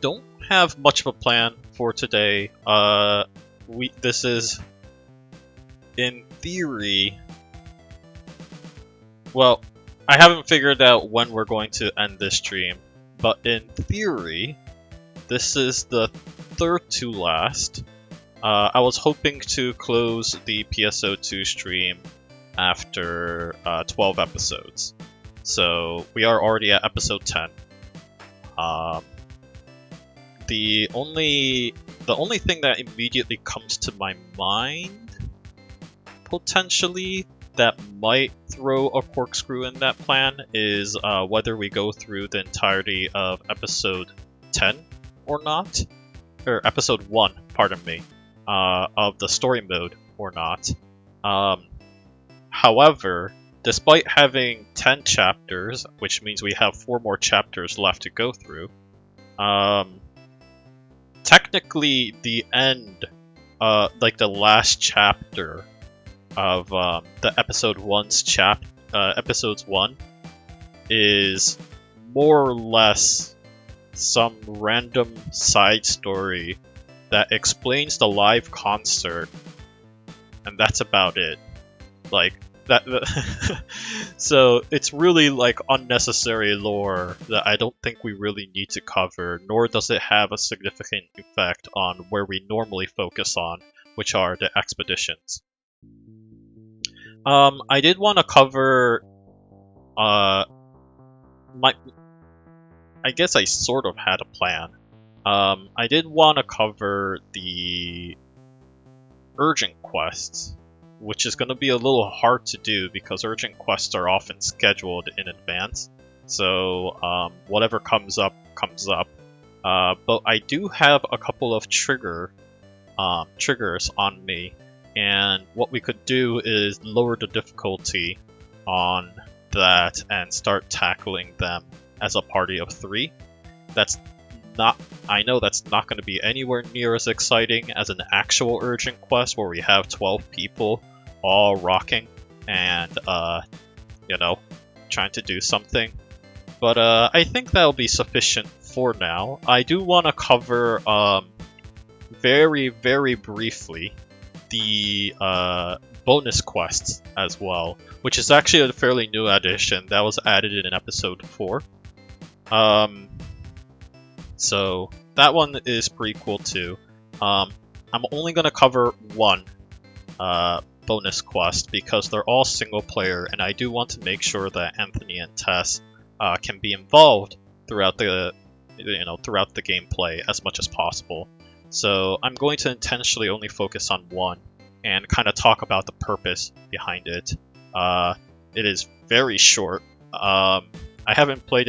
don't have much of a plan for today. This is, in theory... Well, I haven't figured out when we're going to end this stream, but in theory, this is the third to last. I was hoping to close the PSO2 stream after 12 episodes. So we are already at episode 10. The only thing that immediately comes to my mind, potentially, that might throw a corkscrew in that plan is whether we go through the entirety of episode 10 or not. Or episode 1, pardon me, of the story mode or not. However, despite having 10 chapters, which means we have 4 more chapters left to go through, technically the end, like the last chapter of the episodes 1 is more or less some random side story that explains the live concert, and that's about it. Like that. So it's really like unnecessary lore that I don't think we really need to cover, nor does it have a significant effect on where we normally focus on, which are the expeditions. I did want to cover, I guess I sort of had a plan. I did want to cover the urgent quests, which is going to be a little hard to do because urgent quests are often scheduled in advance. So, whatever comes up, comes up. But I do have a couple of triggers on me. And what we could do is lower the difficulty on that and start tackling them as a party of 3. I know that's not going to be anywhere near as exciting as an actual urgent quest where we have 12 people all rocking and, trying to do something. But I think that'll be sufficient for now. I do want to cover, very, very briefly, the bonus quests as well, which is actually a fairly new addition that was added in episode 4. So that one is pretty cool too. I'm only gonna cover one bonus quest because they're all single player, and I do want to make sure that Anthony and Tess can be involved throughout the gameplay as much as possible. So I'm going to intentionally only focus on one and kind of talk about the purpose behind it. It is very short. I have not played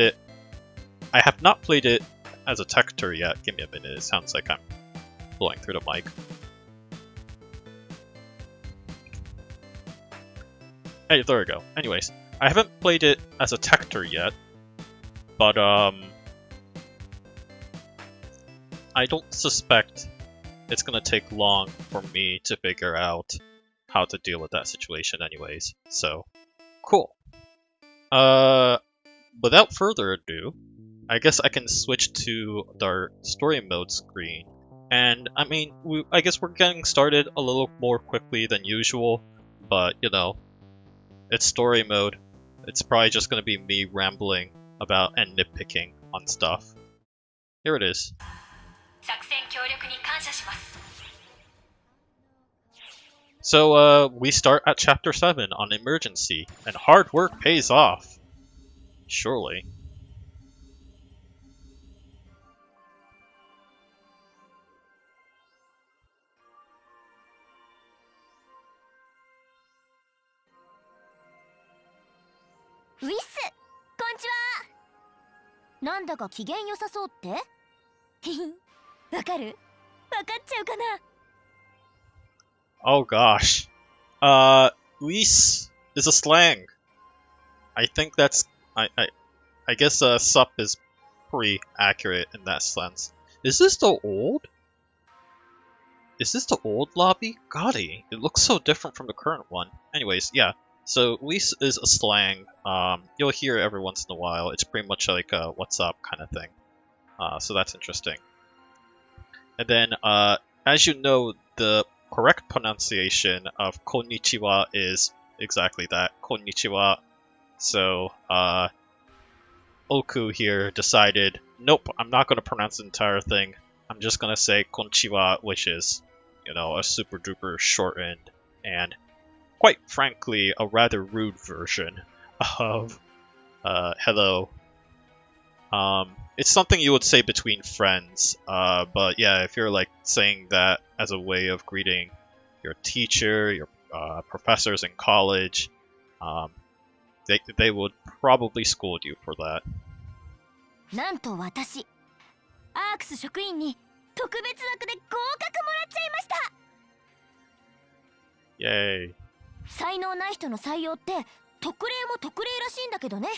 it as a Tector yet. Give me a minute, it sounds like I'm blowing through the mic. Hey, there we go. Anyways, I haven't played it as a Tector yet, but I don't suspect it's gonna take long for me to figure out how to deal with that situation anyways, so cool. Without further ado, I guess I can switch to our story mode screen. And I mean, I guess we're getting started a little more quickly than usual, but it's story mode. It's probably just gonna be me rambling about and nitpicking on stuff. Here it is. So, we start at Chapter 7 on Emergency, and hard work pays off. Surely. Oh gosh. Luis is a slang. I think that's... I guess sup is pretty accurate in that sense. Is this the old? Is this the old lobby? Golly, it looks so different from the current one. Anyways, yeah. So Luis is a slang. You'll hear it every once in a while. It's pretty much like a what's up kind of thing. So that's interesting. And then, as you know, the correct pronunciation of konnichiwa is exactly that, konnichiwa. So, Oku here decided, nope, I'm not going to pronounce the entire thing. I'm just going to say konnichiwa, which is, you know, a super duper shortened and, quite frankly, a rather rude version of hello. It's something you would say between friends, but yeah, if you're like saying that as a way of greeting your teacher, your professors in college, they would probably scold you for that. なんと私、ARKS 職員に特別枠で合格もらっちゃいました。Yay. 才能ない人の採用って特例も特例らしいんだけどね。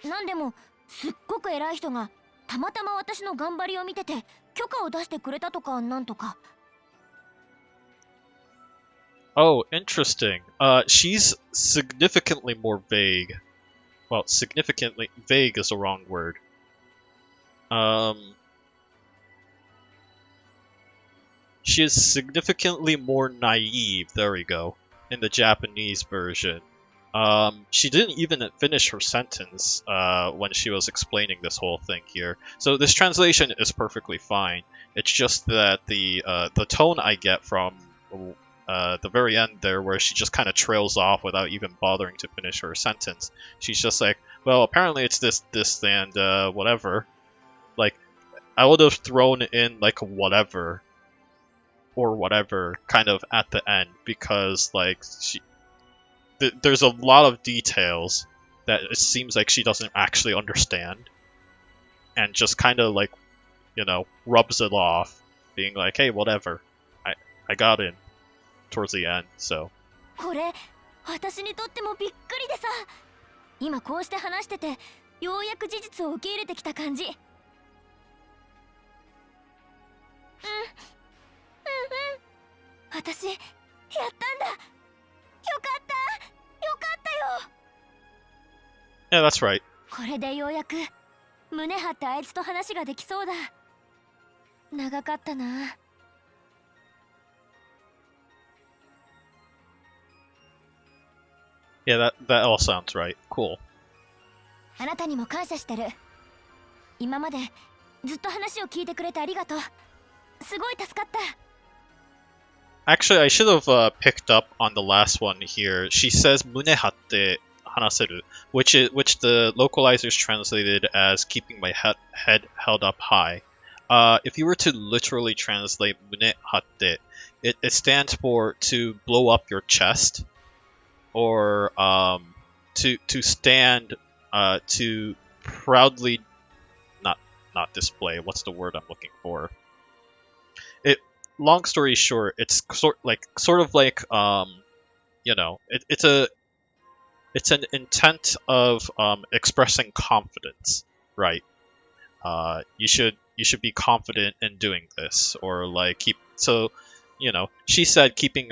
なんでもすっごく偉い人がたまたま私の頑張りを見てて許可を出してくれたとかなんとか。Oh, interesting. She's significantly more vague. Well, significantly vague is the wrong word. She is significantly more naive, there we go, in the Japanese version. She didn't even finish her sentence when she was explaining this whole thing here. So this translation is perfectly fine. It's just that the tone I get from the very end there, where she just kind of trails off without even bothering to finish her sentence. She's just like, well, apparently it's this, and whatever. Like, I would have thrown in like whatever or whatever kind of at the end, because like there's a lot of details that it seems like she doesn't actually understand, and just kind of like, you know, rubs it off, being like, hey, whatever, I got in towards the end. So これ私にとってもびっくりでさ、今こうして話しててようやく事実を受け入れてきた感じ。私やったんだ。よかったよかったよ。 yeah, that's right. これでようやく胸張ってあいつと話ができそうだ。長かったな。Yeah, that all sounds right. Cool. あなたにも感謝してる。今までずっと話を聞いてくれてありがとう。すごい助かった。Actually, I should have picked up on the last one here. She says "munehatte hanaseru," which the localizers translated as "keeping my head held up high." If you were to literally translate "munehatte," it stands for to blow up your chest, or to stand, to proudly not display. What's the word I'm looking for? Long story short, it's sort of like you know, it's an intent of expressing confidence, right? You should be confident in doing this, or like keep. So, you know, she said keeping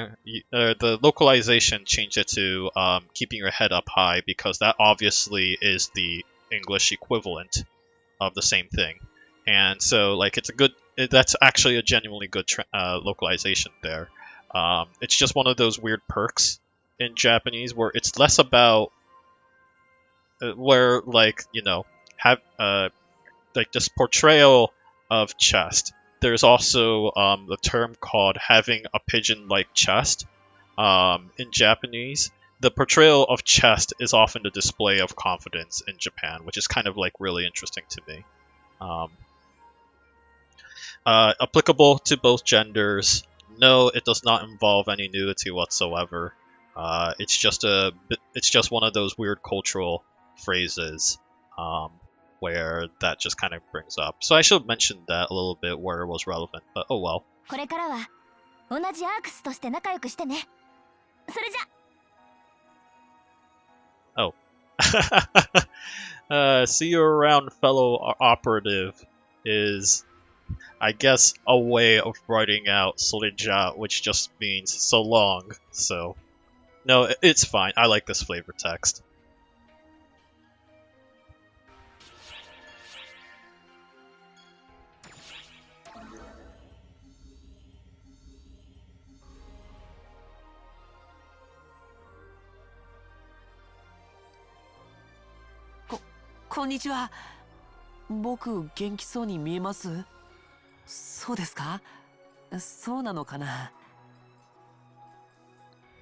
the localization changed it to keeping your head up high, because that obviously is the English equivalent of the same thing, and so like it's a good. That's actually a genuinely good localization there. It's just one of those weird perks in Japanese where it's less about where, like, you know, have like this portrayal of chest. There's also the term called having a pigeon-like chest. In Japanese, the portrayal of chest is often the display of confidence in Japan, which is kind of like really interesting to me. Applicable to both genders. No, it does not involve any nudity whatsoever. It's just one of those weird cultural phrases where that just kind of brings up. So I should have mentioned that a little bit where it was relevant, but oh well. これからは同じアークスとして仲良くしてね。それじゃ。Oh. See you around, fellow operative, is, I guess, a way of writing out "soreja," which just means so long. So, no, it's fine. I like this flavor text. こんにちは。僕元気そうに見えます？そうですか？そうなのかな。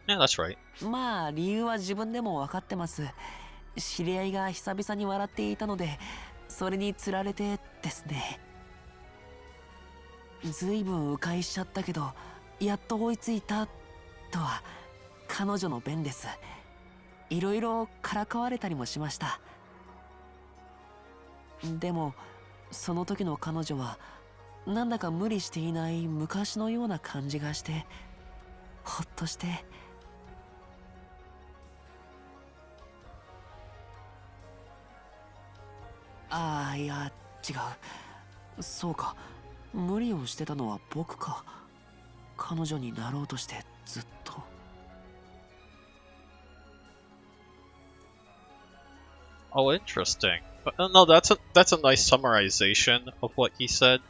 Yeah, that's right. まあ理由は自分でも分かってます。知り合いが久々に笑っていたので、それにつられてですね。ずいぶん迂回しちゃったけど、やっと追いついたとは彼女の弁です。いろいろからかわれたりもしました。でもその時の彼女はなんだか無理していない昔のような感じがして、ほっとして。ああ、いや違う。そうか、無理をしてたのは僕か。彼女になろうとしてずっと。Oh, interesting. But no, that's a nice summarization of what he said.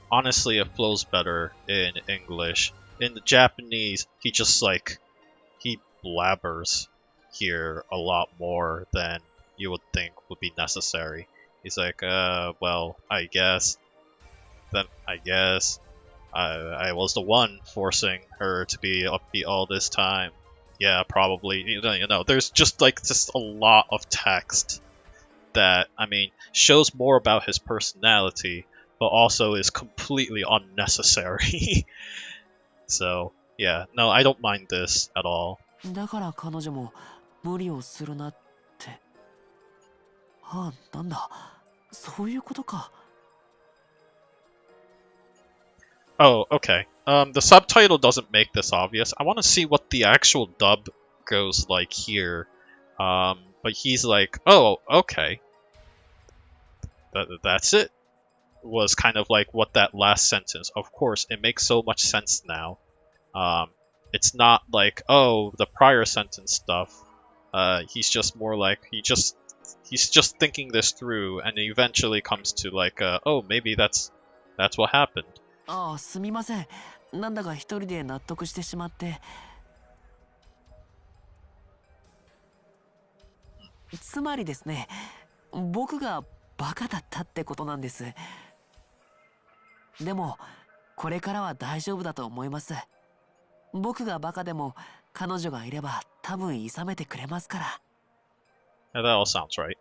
Honestly, it flows better in English. In the Japanese, he blabbers here a lot more than you would think would be necessary. He's like, well, I guess I was the one forcing her to be upbeat all this time. Yeah, probably. You know, there's just a lot of text that, I mean, shows more about his personality, but also is completely unnecessary. So, yeah, no, I don't mind this at all. だから彼女も無理をするなって。ああ、なんだ、そういうことか。Oh, okay. The subtitle doesn't make this obvious. I want to see what the actual dub goes like here. But he's like, oh, okay. That's it. Was kind of like what that last sentence. Of course, it makes so much sense now. It's not like, oh, the prior sentence stuff. He's just more like he's just thinking this through, and it eventually comes to like, oh, maybe that's what happened. ああ、すみません。なんだか一人で納得してしまって。つまりですね、僕がバカだったってことなんです。でもこれからは大丈夫だと思います。僕がバカでも彼女がいれば多分いさめてくれますから。Yeah, that all sounds right.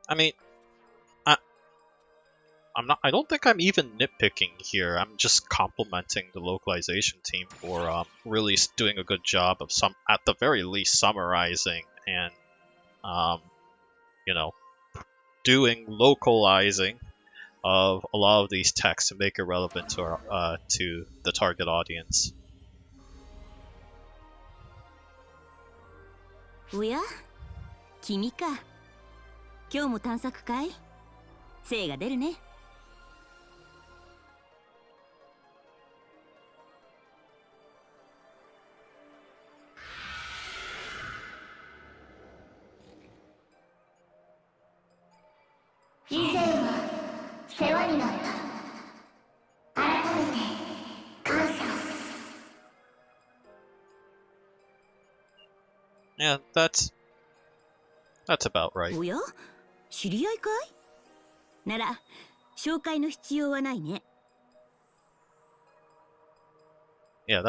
I mean, I don't think I'm even nitpicking here. I'm just complimenting the localization team for really doing a good job of at the very least, summarizing and you know, doing localizing of a lot of these texts to make it relevant to our to the target audience. おや、君か。今日も探索かい？精が出るね。以前は世話になった。改めて感謝。Yeah, that's about right. おや、知り合いかい？なら紹介の必要はないね。Yeah,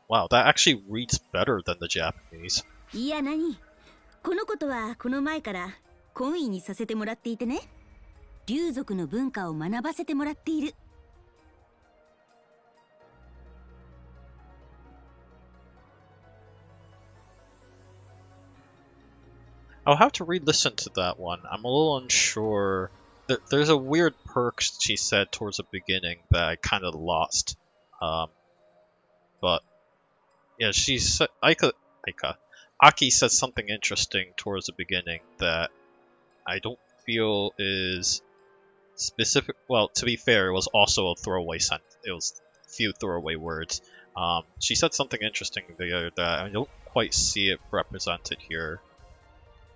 wow, that actually reads better than the Japanese. いや何？このことはこの前から懇意にさせてもらっていてね。竜族の文化を学ばせてもらっている。I'll have to re-listen to that one. I'm a little unsure. There's a weird perk she said towards the beginning that I kind of lost. But yeah, she said Aki said something interesting towards the beginning that I don't feel is specific. Well, to be fair, it was also a throwaway sentence. It was a few throwaway words. She said something interesting there that I don't quite see it represented here.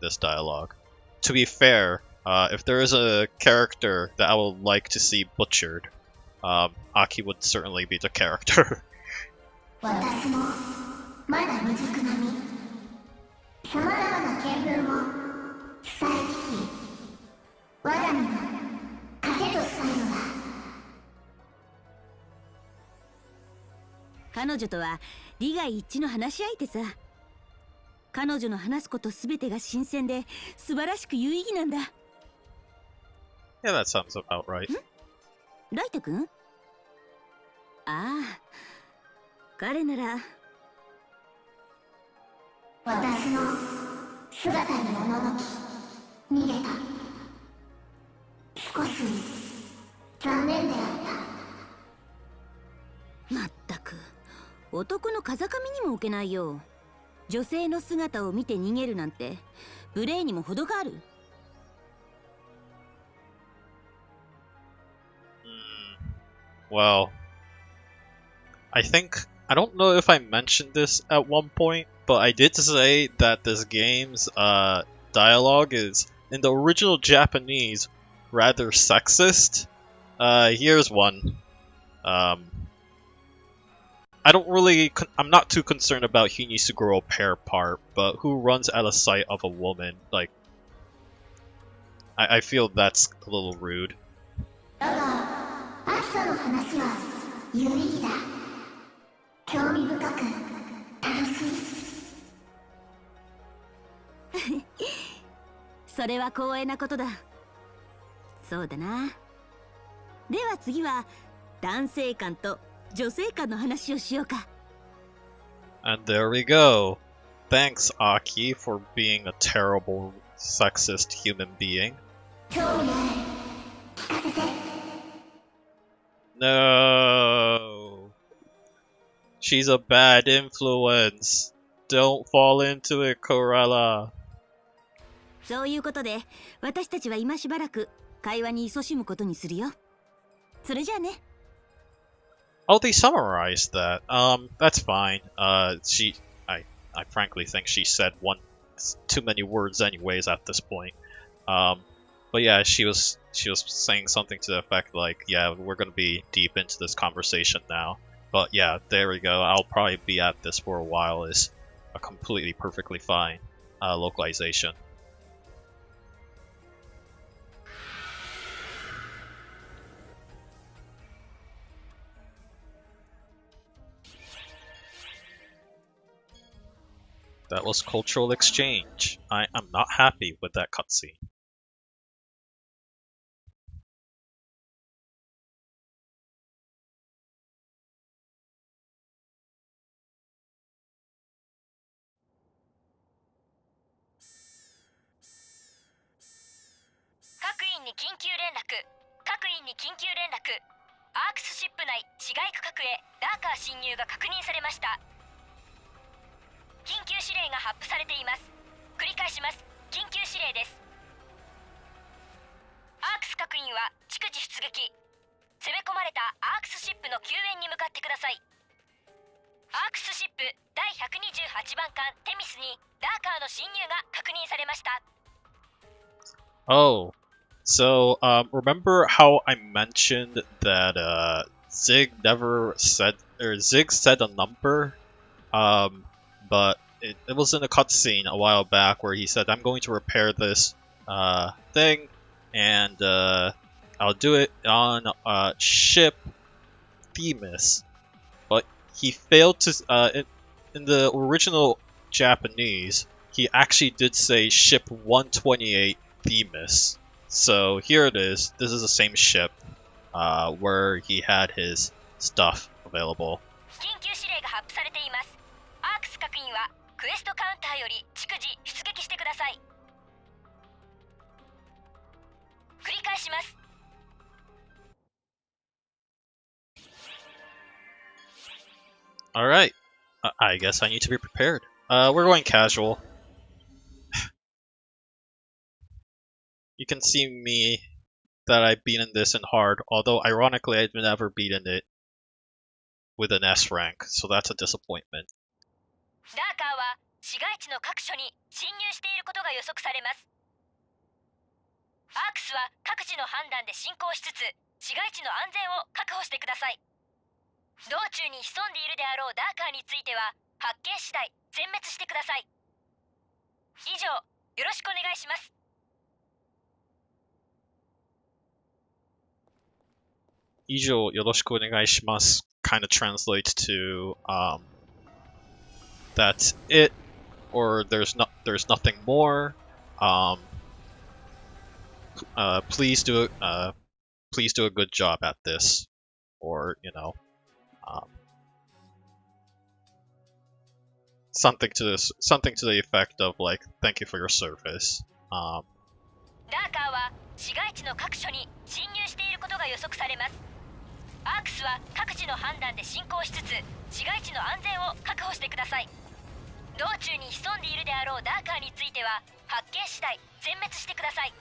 This dialogue. To be fair, if there is a character that I would like to see butchered, Aki would certainly be the character. 私もまだ未熟な身。さまざまな見聞を伝え聞き、我が身が糧としたいのだ。彼女とは利害一致の話し相手さ。彼女の話すことすべてが新鮮で素晴らしく有意義なんだ。Yeah, that sounds about right. ライト君？ああ、彼なら。私の姿におののき逃げた。少し残念であった。まったく、男の風上にも置けないよ。女性の姿を見て逃げるなんて無礼にも程がある。Well, I think I don't know if I mentioned this at one point, but I did say that this game's dialogue is in the original Japanese rather sexist. Here's one. I'm not too concerned about he needs to grow a pair part, but who runs at a sight of a woman? Like, I feel that's a little rude. だが、アキサの話は有意義だ。興味深く楽しい。それは光栄なことだ。そうだな。では次は男性間と女性間の話をしようか。And there we go. Thanks, Aki, for being a terrible, sexist human being. 興味ある。聞かせて。No. She's a bad influence. Don't fall into it, Corella. そういうことで、私たちは今しばらく会話に勤しむことにするよ。それじゃあね。Oh, they summarized that. That's fine. I frankly think she said too many words anyways at this point. But yeah, she was saying something to the effect like, yeah, we're gonna be deep into this conversation now. But yeah, there we go. I'll probably be at this for a while is a completely perfectly fine localization. That was cultural exchange. I am not happy with that cutscene. ARKS シップ内市街区画へダーカー侵入が確認されました。緊急指令が発布されています。繰り返します。緊急指令です。ARKS 各員は逐次出撃。攻め込まれた ARKS シップの救援に向かってください。ARKS シップ第128番艦テミスにダーカーの侵入が確認されました。Oh. So, remember how I mentioned that, Zig said a number? But it was in a cutscene a while back where he said, I'm going to repair this, thing, and, I'll do it on, ship Themis. But he failed to, in the original Japanese, he actually did say ship 128 Themis. So here it is. This is the same ship where he had his stuff available. 緊急指令が発布されています。ARKS 各員はクエストカウンターより逐次出撃してください。繰り返します。Alright. I guess I need to be prepared. We're going casual. You can see me that I've beaten this in hard, although ironically I've never beaten it with an S rank, so that's a disappointment. ダーカーは市街地の各所に侵入していることが予測されます。ARKS は各自の判断で進行しつつ、市街地の安全を確保してください。道中に潜んでいるであろうダーカーについては発見次第全滅してください。以上、よろしくお願いします。以上よろしくお願いします kind of translates to that's it, or there's nothing more. Please do a good job at this, or something to the effect of like thank you for your service. ダーカーは市街地の各所に侵入していることが予測されます。アークスは各自の判断で進行しつつ市街地の安全を確保してください。道中に潜んでいるであろうダーカーについては発見次第全滅してください。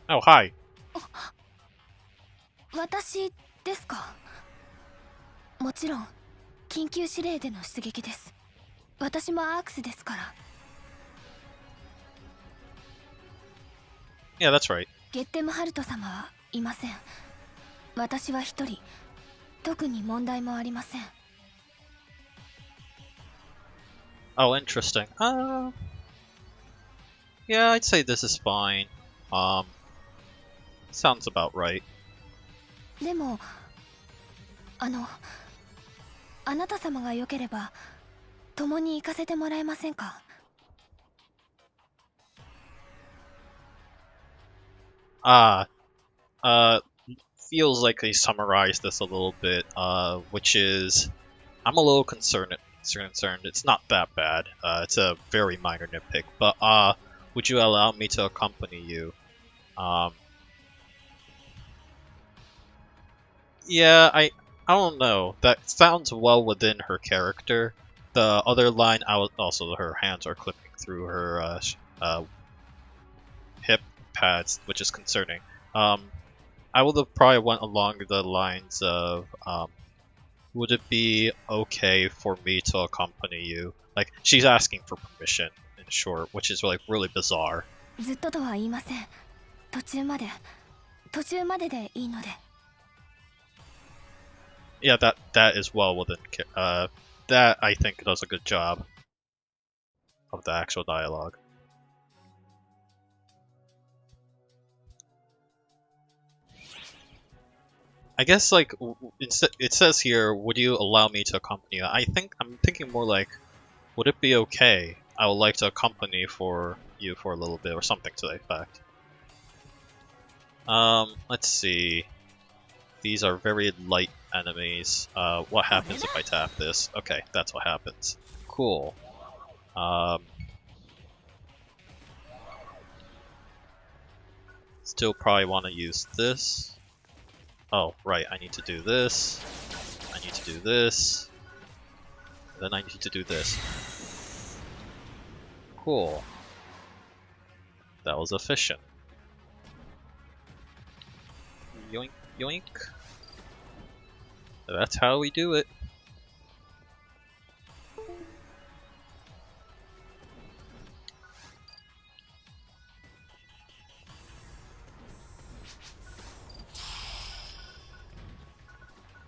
Oh, hi. 私ですか。もちろん緊急指令での出撃です。私もアークスですから。Yeah, that's right. ゲッテムハルト様はいません。私は一人、特に問題もありません。Oh, interesting. Yeah, I'd say this is fine. Sounds about right. でも、あなた様が良ければ共に行かせてもらえませんか。Feels like they summarized this a little bit, which is I'm a little concerned. It's not that bad. It's a very minor nitpick, but would you allow me to accompany you? Yeah, I don't know. That sounds well within her character. The other line, also her hands are clipping through her hip pads, which is concerning. I would have probably went along the lines of, would it be okay for me to accompany you? Like, she's asking for permission, in short, which is like really bizarre. ずっととは言いません。途中まででいいので。Yeah, that is well within. That I think does a good job of the actual dialogue. I guess like it says here, would you allow me to accompany you? I'm thinking more like, would it be okay? I would like to accompany you for a little bit or something to that effect. Let's see. These are very light enemies. What happens if I tap this? Okay, that's what happens. Cool. Still probably want to use this. Oh, right, I need to do this. I need to do this. Then I need to do this. Cool. That was efficient. Yoink, yoink. That's how we do it.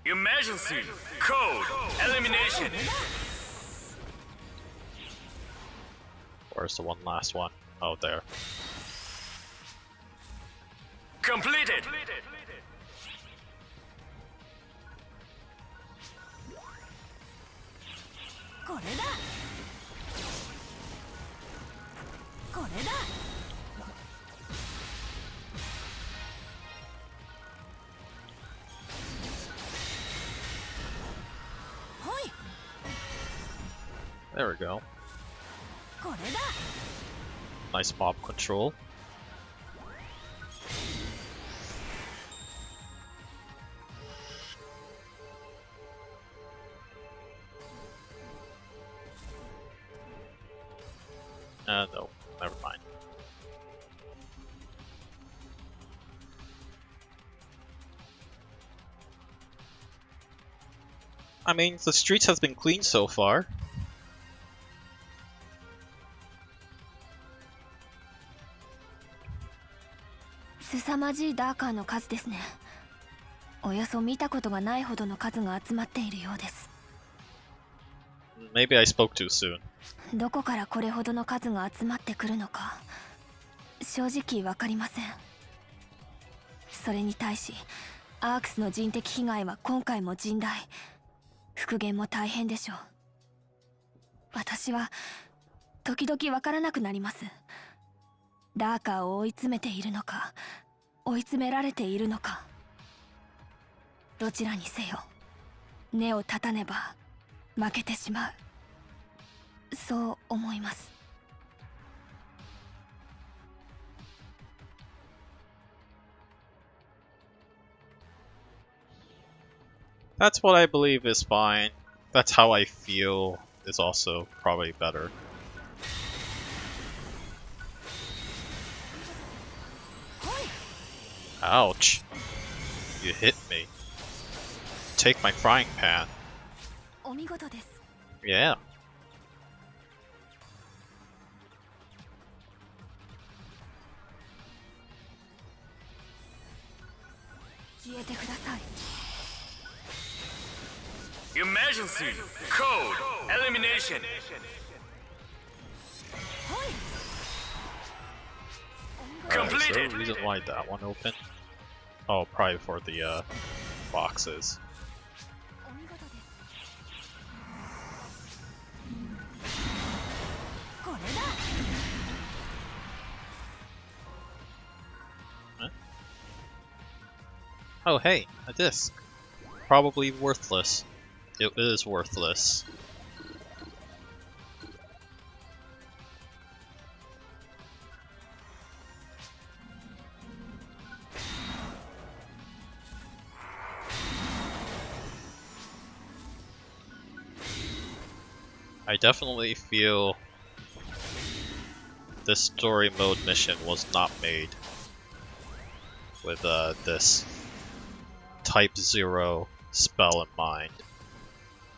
Emergency! Code! Elimination! Where's the one last one? Oh, there. Completed! これだ。これだ。ほい。 There we go. これだ。 Nice mob control. No, never mind. I mean, the streets has been clean so far.凄まじいダーカーの数ですね。およそ見たことがないほどの数が集まっているようです。 Maybe I spoke too soon. どこからこれほどの数が集まってくるのか正直わかりません。それに対しアークスの人的被害は今回も甚大、復元も大変でしょう。私は時々わからなくなります。ダーカーを追い詰めているのか追い詰められているのか、どちらにせよ根を断たねば負けてしまう、そう思います。 That's what I believe is fine. That's how I feel is also probably better. Ouch. You hit me. Take my frying pan. お見事です。 Yeah. 消えてください。 Emergency code elimination. Is there a Completed. reason why that one opened? Oh, probably for the boxes. お見事です。これだ。 Oh, hey, a disc. Probably worthless. It is worthless. I definitely feel this story mode mission was not made with this Type 0 spell in mind.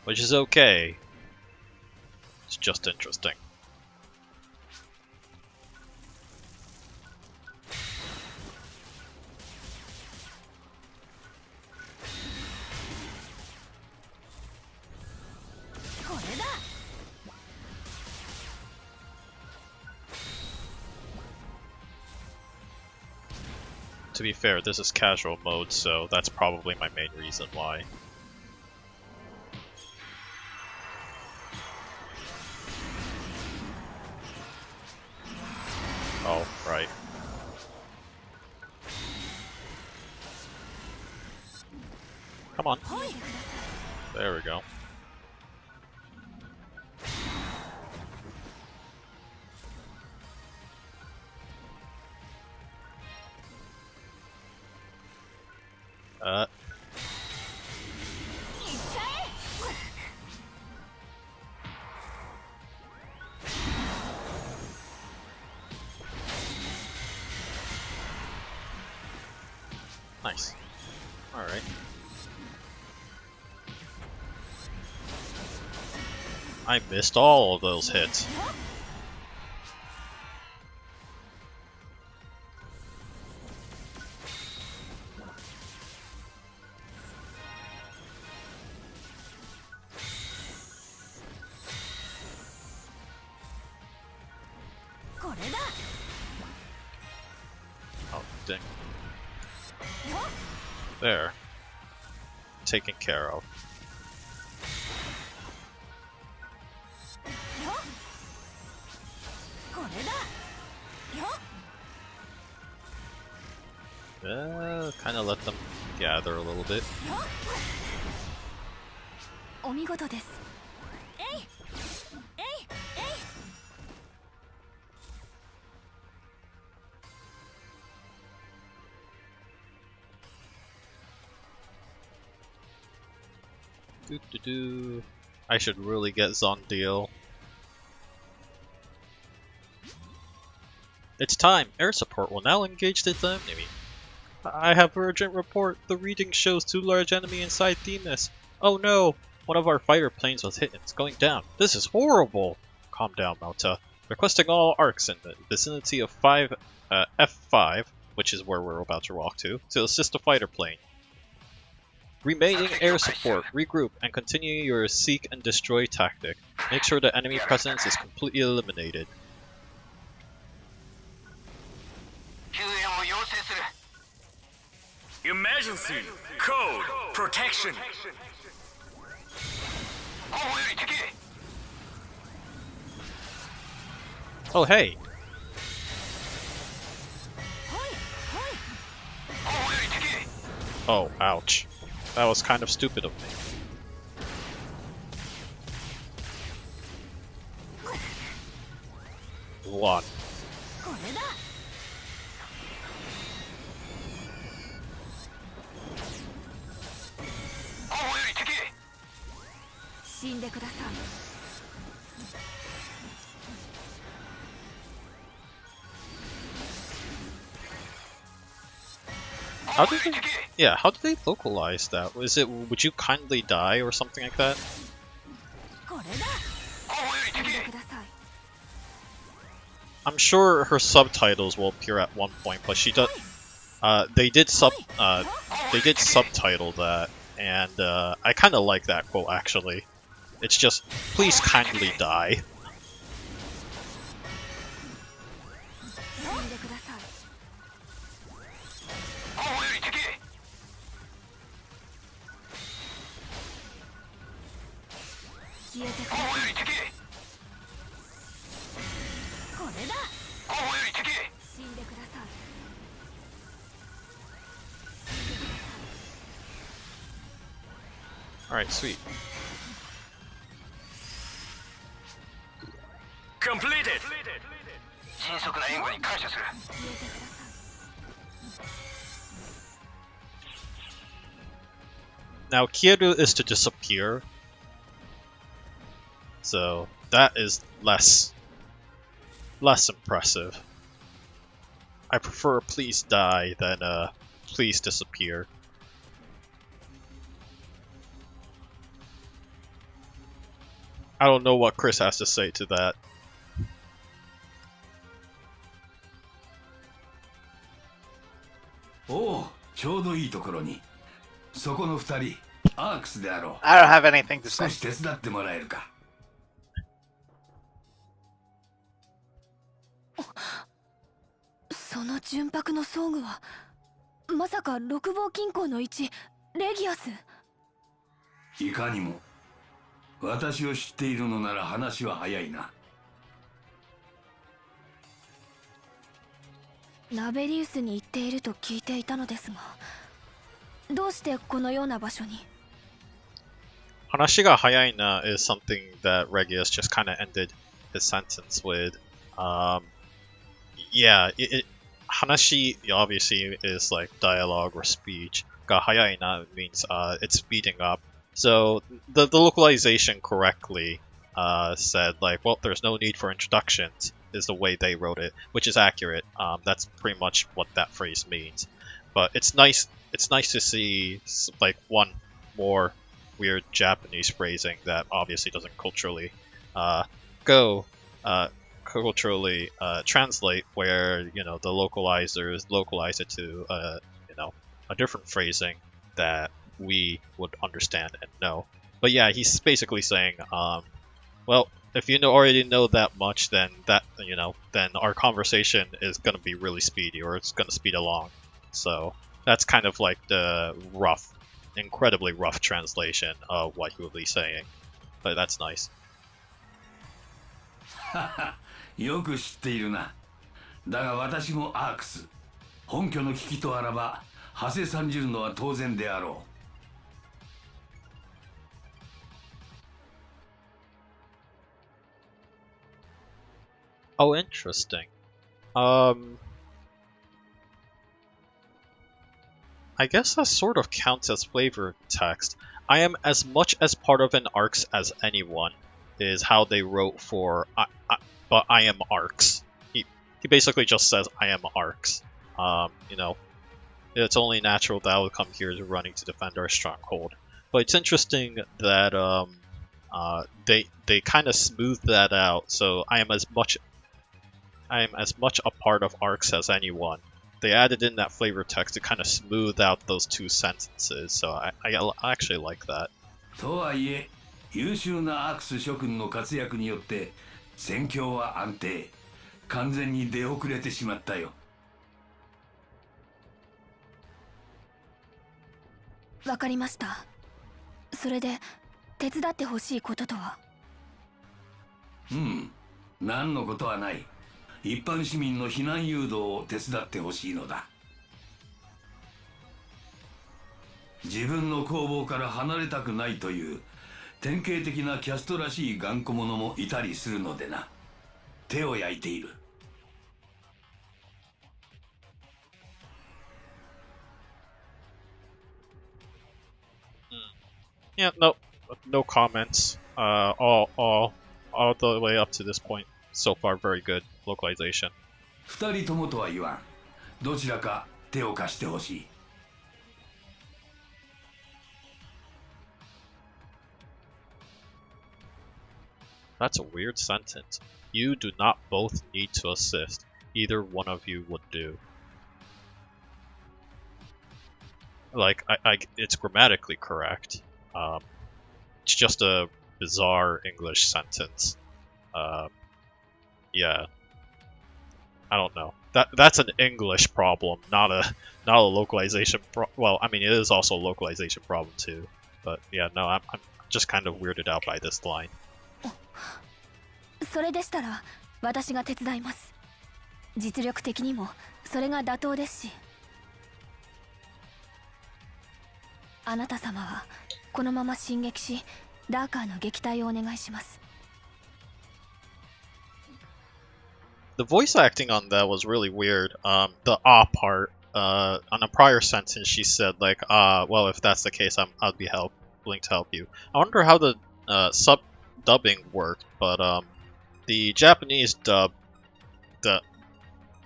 Which is okay. It's just interesting. To be fair, this is casual mode, so that's probably my main reason why. Oh, right. Come on. There we go. Nice. Alright. I missed all of those hits. Oh, dang. There. Taken care of. Kind of let them gather a little bit. お見事です。 Doo-doo-doo. I should really get Zondeal. It's time! Air support will now engage the enemy. I have urgent report. The reading shows 2 large enemy inside Themis. Oh no! One of our fighter planes was hit and it's going down. This is horrible! Calm down, Malta. Requesting all ARKS in the vicinity of F5, which is where we're about to walk to assist the fighter plane. Remaining air support, regroup, and continue your seek and destroy tactic. Make sure the enemy presence is completely eliminated. 救援を要請する Emergency Code Protection 後方より敵 Oh hey! 後方より敵 Oh, ouch. That was kind of stupid of me. One. これだ。後方より敵死んでください。 How did they? Yeah, how did they localize that? Was it "Would you kindly die" or something like that? これだ。後方より死ん敵でください。 I'm sure her subtitles will appear at one point, but she does. They did subtitle that, and I kind of like that quote actually. It's just, please kindly die. 死んでください。 後方より敵 消えてくだ後方さい。より敵 これだ。後方より敵 死んでください。 Alright, sweet. Completed 迅速な援護に感謝する 消えてください。 Now, Kyoto is to disappear, so that is less impressive. I prefer please die than please disappear. I don't know what Chris has to say to that. おう、ちょうどいいところに。そこの二人、アークスであろ I don't have anything to う。 say. 少し手伝ってもらえるか。その純白の装具はまさか六芒金庫の一レギアス。いかにも。私を知っているのなら話は早いな。ラベリウスに行っていると聞いていたのですが、どうしてこのような場所に。 Hanashiga Hayaina is something that Regius just kind of ended his sentence with. Yeah, Hanashi obviously is like dialogue or speech. Ga Hayaina means it's speeding up. So the localization correctly said like, well, there's no need for introductions is the way they wrote it, which is accurate. That's pretty much what that phrase means. But it's nice to see like one more weird Japanese phrasing that obviously doesn't culturally translate, where the localizers localize it to a different phrasing that we would understand and know. But yeah, he's basically saying, well, if you already know that much, then then our conversation is gonna be really speedy, or it's gonna speed along. So that's kind of like the incredibly rough translation of what he would be saying. But that's nice. はは、よく知っているな。だが私もアークス。本拠の危機とあらば、馳せ参じるのは当然であろう。Oh, interesting. I guess that sort of counts as flavor text. I am as much as part of an ARKS as anyone, is how they wrote for but I am ARKS. He basically just says I am ARKS. It's only natural that I would come here to running to defend our stronghold. But it's interesting that they kind of smoothed that out. So I am as much a part of ARKS as anyone. they added in that flavor text to kind of smooth out those two sentences, so I actually like that. とはいえ優秀なアークス諸君の活躍によって戦況は安定。完全に出遅れてしまったよ。わかりました。それで手伝ってほしいこととは？何のことはない。一般市民の避難誘導を手伝ってほしいのだ。自分の工房から離れたくないという典型的なキャストらしい頑固者もいたりするのでな。手を焼いている。Yeah, no comments. All the way up to this point, so far very good localization. 二人ともとは言わん。どちらか手を貸してほしい。That's a weird sentence. You do not both need to assist. Either one of you would do. Like, it's grammatically correct. It's just a bizarre English sentence. Yeah. I don't know. That's an English problem, not a localization well, I mean, it is also a localization problem too. But yeah, no, I'm just kind of weirded out by this line. それでしたら私が手伝います。実力的にもそれが妥当ですし。あなた様はこのまま進撃し、ダーカーの撃退をお願いします。The voice acting on that was really weird. The part, on a prior sentence she said like, well, if that's the case, I'll be willing to help you. I wonder how the dubbing worked, but the Japanese dub,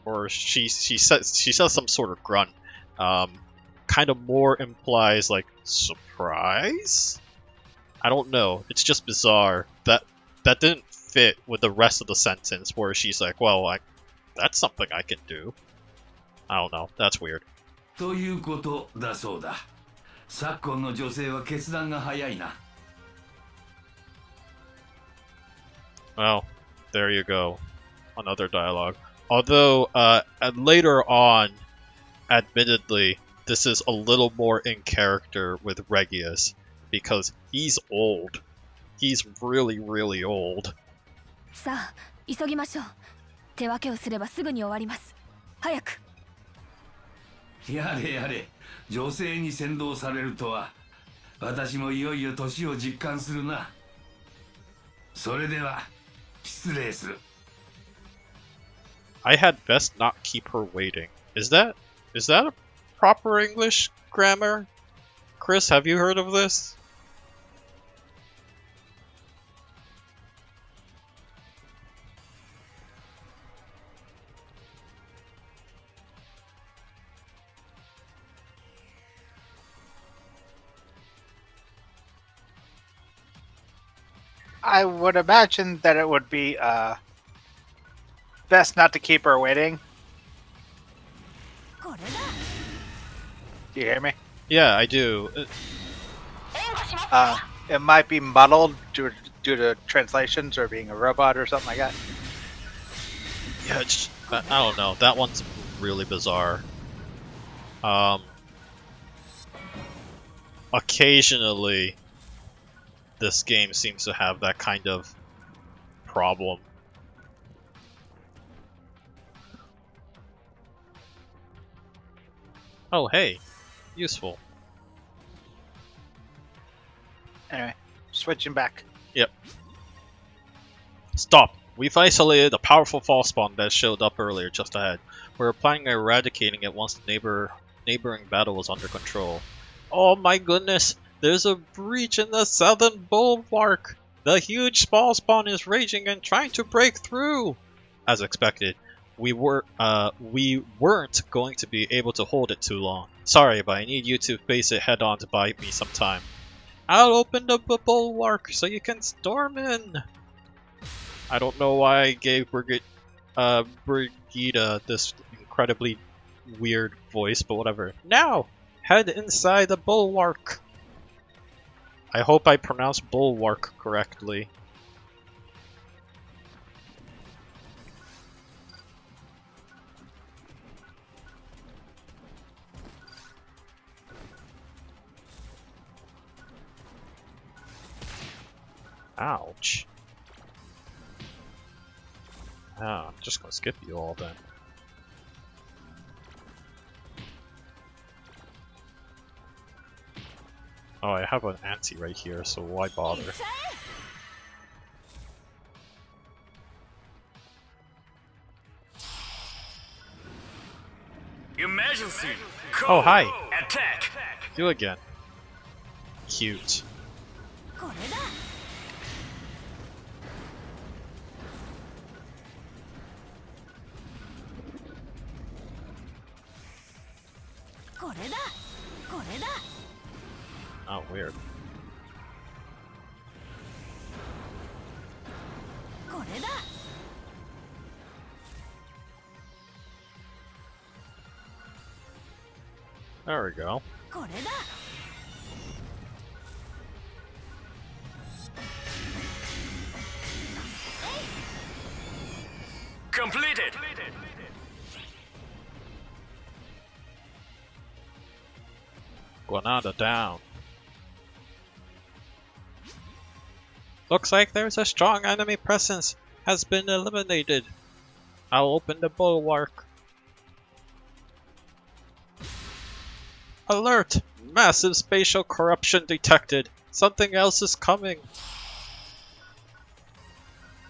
or she says some sort of grunt, kind of more implies like surprise. I don't know. It's just bizarre that didn't fit with the rest of the sentence where she's like, well, that's something I can do. I don't know. That's weird. ということだそうだ。昨今の女性は決断が早いな。Well, there you go. Another dialogue. Although, later on, admittedly, this is a little more in character with Regius, because he's old. He's really, really old. さあ、急ぎましょう。手分けをすればすぐに終わります。早く。やれやれ、女性に先導されるとは、私もいよいよ年を実感するな。それでは、失礼する。I had best not keep her waiting. Is that a proper English grammar? Chris, have you heard of this? I would imagine that it would be best not to keep her waiting. Do you hear me? Yeah, I do. It might be muddled due to translations or being a robot or something like that. Yeah, I don't know. That one's really bizarre. Occasionally, this game seems to have that kind of problem. Oh, hey. Useful. Anyway, switching back. Yep. Stop! We've isolated a powerful fall spawn that showed up earlier just ahead. We're planning on eradicating it once the neighboring battle is under control. Oh my goodness! There's a breach in the southern bulwark! The huge small spawn is raging and trying to break through! As expected, we weren't going to be able to hold it too long. Sorry, but I need you to face it head on to buy me some time. I'll open the bulwark so you can storm in! I don't know why I gave Brigida this incredibly weird voice, but whatever. Now, head inside the bulwark. I hope I pronounced bulwark correctly. Ouch. Oh, I'm just gonna skip you all then. Oh, I have an anti right here, so why bother? Emergency! Oh, hi! Attack! You again. Cute. これだ。これだ。これだ。 Oh, weird. これだ。 There we go. これだ。 Completed! Granada down. Looks like there's a strong enemy presence has been eliminated. I'll open the bulwark. Alert! Massive spatial corruption detected. Something else is coming.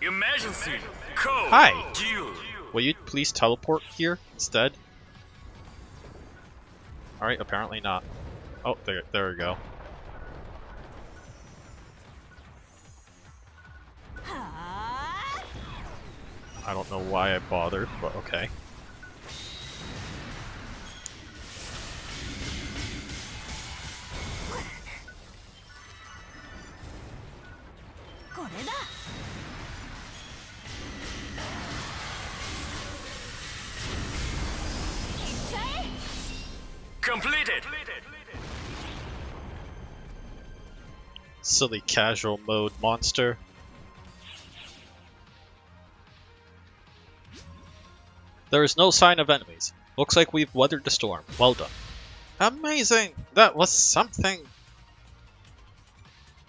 Emergency! Code! Hi! Due! Will you please teleport here instead? Alright, apparently not. Oh, there we go. はあ。 I don't know why I bothered, but okay. これだ。 Completed! Silly casual mode monster. There is no sign of enemies. Looks like we've weathered the storm. Well done. Amazing! That was something!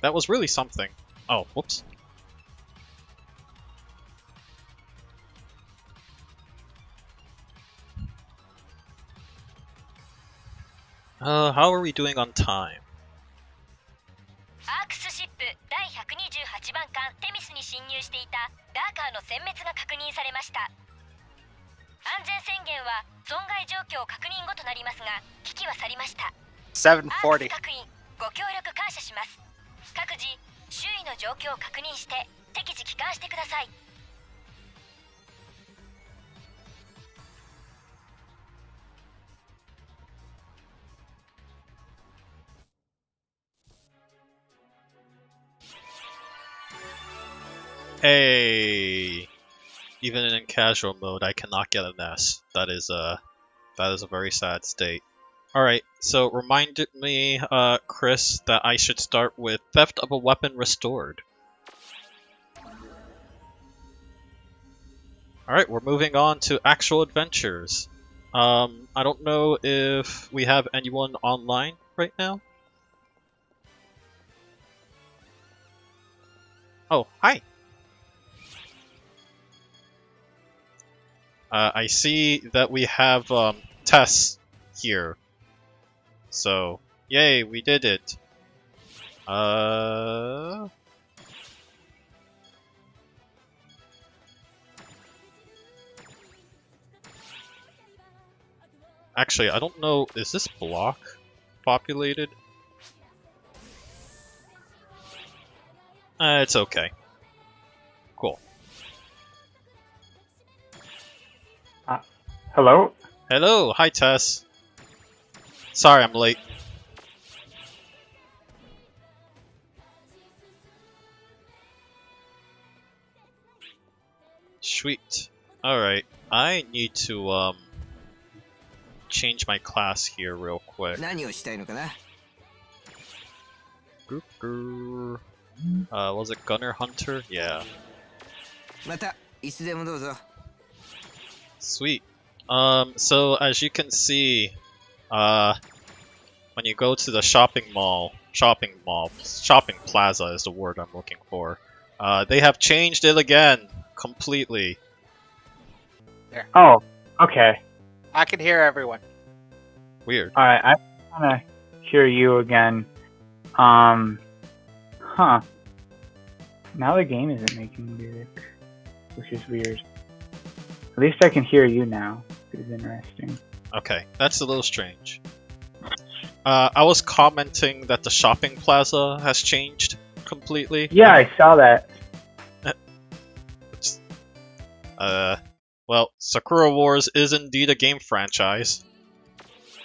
That was really something. Oh, whoops. How are we doing on time? アークスシップ第128番艦テミスに侵入していたダーカーの殲滅が確認されました。安全宣言は損害状況確認後となりますが、危機は去りました。740. 各員ご協力感謝します。各自周囲の状況を確認して適時帰還してください。 Hey! Even in casual mode, I cannot get an S. That is a very sad state. Alright, so reminded me, Chris, that I should start with Theft of a Weapon Restored. Alright, we're moving on to actual adventures. I don't know if we have anyone online right now. Oh, hi! I see that we have Tess here. So, yay, we did it. Actually, I don't know, is this block populated? It's okay. Cool. Hello? Hello, hi Tess. Sorry I'm late. Sweet. Alright, I need to, change my class here real quick. 何をしたいのかな Was it Gunner Hunter? Yeah. またいつでもどうぞ Sweet. So as you can see, when you go to the shopping plaza is the word I'm looking for. They have changed it again completely. There. Oh, okay. I can hear everyone. Weird. Alright, I want to hear you again. Now the game isn't making music, which is weird. At least I can hear you now, which is interesting. Okay, that's a little strange. I was commenting that the shopping plaza has changed completely. Yeah, I saw that. Well, Sakura Wars is indeed a game franchise.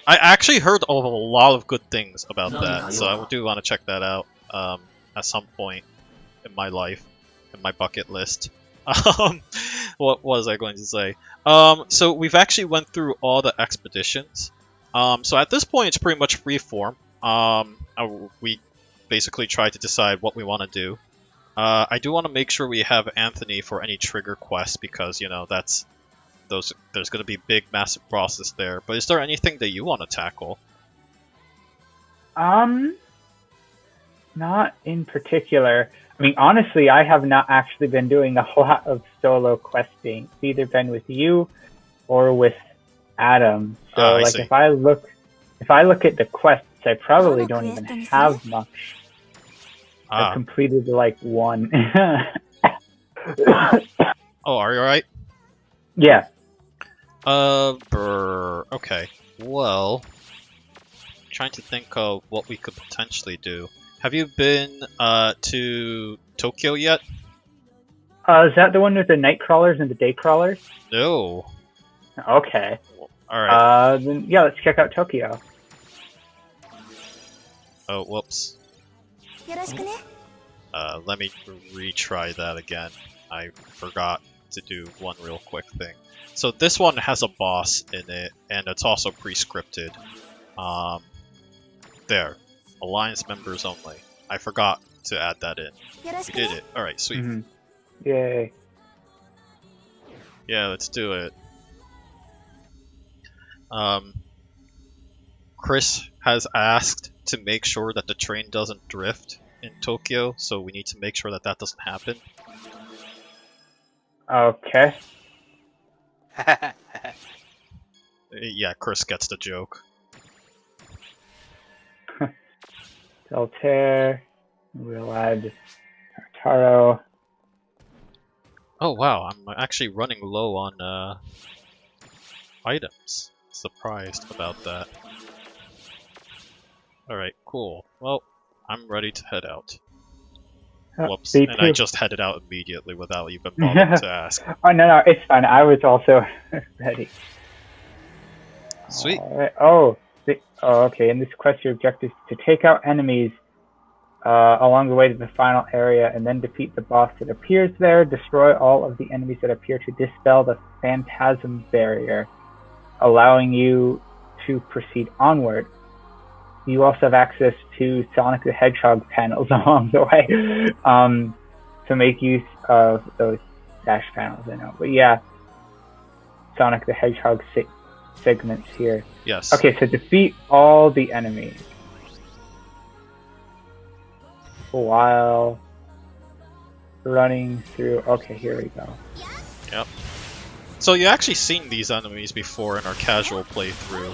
I actually heard a lot of good things about that, so I do want to check that out at some point in my life, in my bucket list. What was I going to say? So we've actually went through all the expeditions. So at this point, it's pretty much freeform. We basically try to decide what we want to do. I do want to make sure we have Anthony for any trigger quests because, you know, there's going to be big, massive bosses there. But is there anything that you want to tackle? Not in particular. I mean, honestly, I have not actually been doing a lot of solo questing. It's either been with you or with Adam. So, like, if I look at the quests, I probably don't even have much. I completed like one. Oh, are you alright? Yeah. Okay. Well, trying to think of what we could potentially do. Have you been to Tokyo yet? Is that the one with the night crawlers and the day crawlers? No. Okay. Alright. Then yeah, let's check out Tokyo. Oh, whoops. Let me retry that again. I forgot to do one real quick thing. So this one has a boss in it, and it's also pre-scripted. There. Alliance members only. I forgot to add that in. We did it. Alright, sweet. Mm-hmm. Yay. Yeah, let's do it. Chris has asked to make sure that the train doesn't drift in Tokyo, so we need to make sure that that doesn't happen. Okay. Yeah, Chris gets the joke. Altair. We'll add Tartaro. Oh wow, I'm actually running low on items. Surprised about that. Alright, cool. Well, I'm ready to head out. Whoops, and I just headed out immediately without even bothering to ask. Oh, no, it's fine. I was also ready. Sweet. Oh, okay. In this quest, your objective is to take out enemies along the way to the final area and then defeat the boss that appears there. Destroy all of the enemies that appear to dispel the phantasm barrier, allowing you to proceed onward. You also have access to Sonic the Hedgehog panels along the way to make use of those dash panels, I know. But yeah, Sonic the Hedgehog segments here. Yes. Okay, so defeat all the enemies while running through. Okay, here we go. Yep. So you actually seen these enemies before in our casual playthrough.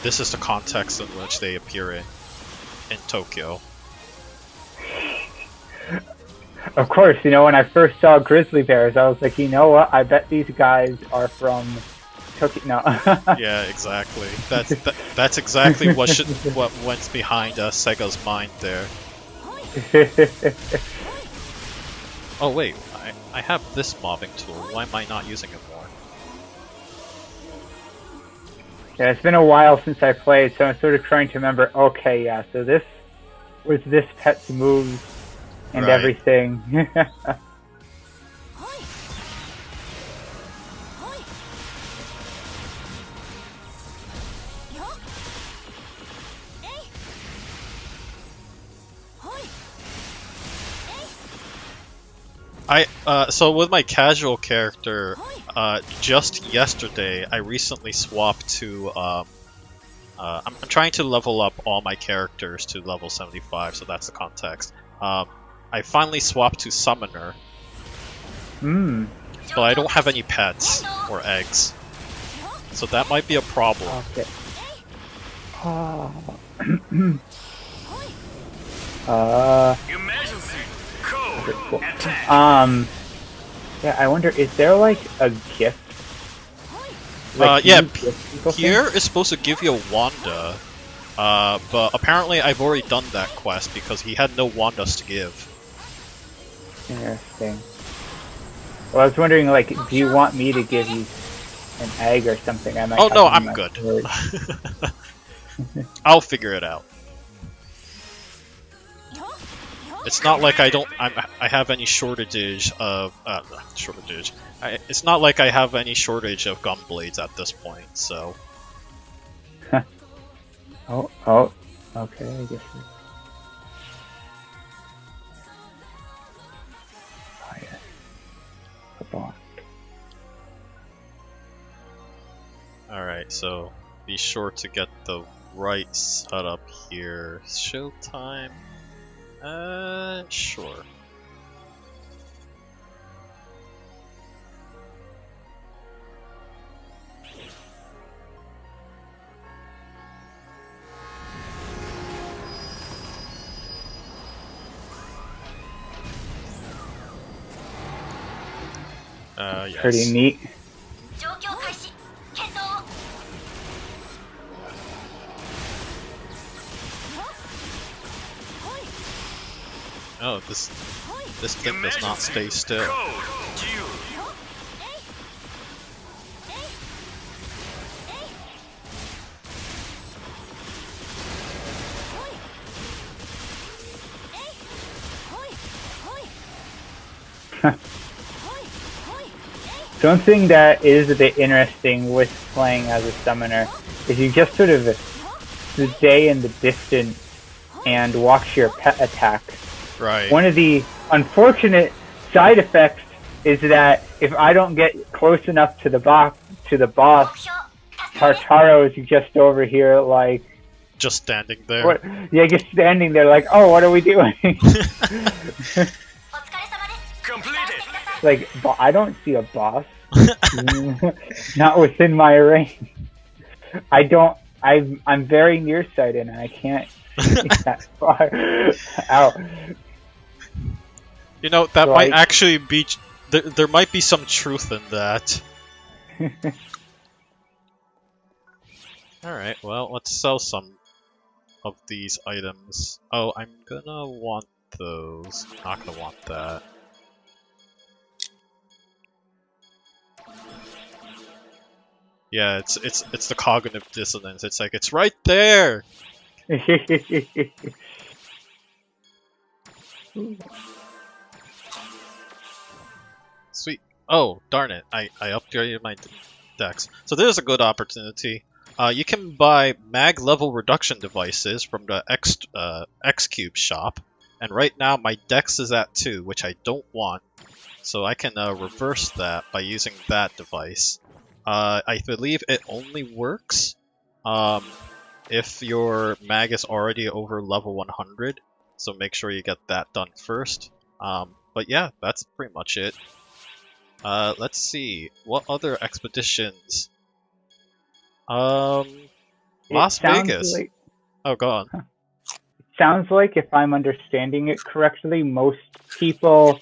This is the context in which they appear in Tokyo. Of course, you know, when I first saw grizzly bears, I was like, you know what? I bet these guys are from Tokyo. No. Yeah, exactly. That's exactly what went behind Sega's mind there. Oh wait, I have this mobbing tool. Why am I not using it more? Yeah, it's been a while since I played, so I'm sort of trying to remember. Okay, yeah, so this was this pet's moves and everything. So with my casual character, just yesterday I recently swapped to I'm trying to level up all my characters to level 75, so that's the context. I finally swapped to Summoner. But I don't have any pets or eggs. So that might be a problem. Okay. Emergency code Cool. attack. Yeah, I wonder, is there like a gift? Yeah, can you gift people Pierre things? is supposed to give you a Wanda, but apparently I've already done that quest because he had no Wandas to give. Interesting. Well, I was wondering, like, do you want me to give you an egg or something? I might Oh have no, it in I'm my good. storage. I'll figure it out. It's not like I have any shortage of it's not like I have any shortage of gun blades at this point. So Oh, okay, I guess. Oh yeah, the boss. all right, so be sure to get the right setup here. Showtime. Sure. Yes. Pretty neat. 状況開始検討を Oh, this thing does not stay still. Code due. Something that is a bit interesting with playing as a summoner is you just sort of stay in the distance and watch your pet attacks. Right. One of the unfortunate side effects is that if I don't get close enough to the boss, Tartaro is just over here like Just standing there. what? Yeah, just standing there like, oh, what are we doing? お疲れ様です Completed. Like, I don't see a boss. Not within my range. I'm very nearsighted and I can't see that far out. You know, that So might actually be... There might be some truth in that. Alright, well, let's sell some of these items. Oh, I'm gonna want those. Not gonna want that. Yeah, it's the cognitive dissonance. It's like, it's right there! Sweet. Oh, darn it. I upgraded my dex. So there's a good opportunity. You can buy mag level reduction devices from the X-Cube shop. And right now my dex is at 2, which I don't want. So I can reverse that by using that device. I believe it only works if your mag is already over level 100. So make sure you get that done first. But yeah, that's pretty much it. Let's see. What other expeditions? Las Vegas. Like, Oh, go on. it sounds like, if I'm understanding it correctly, most people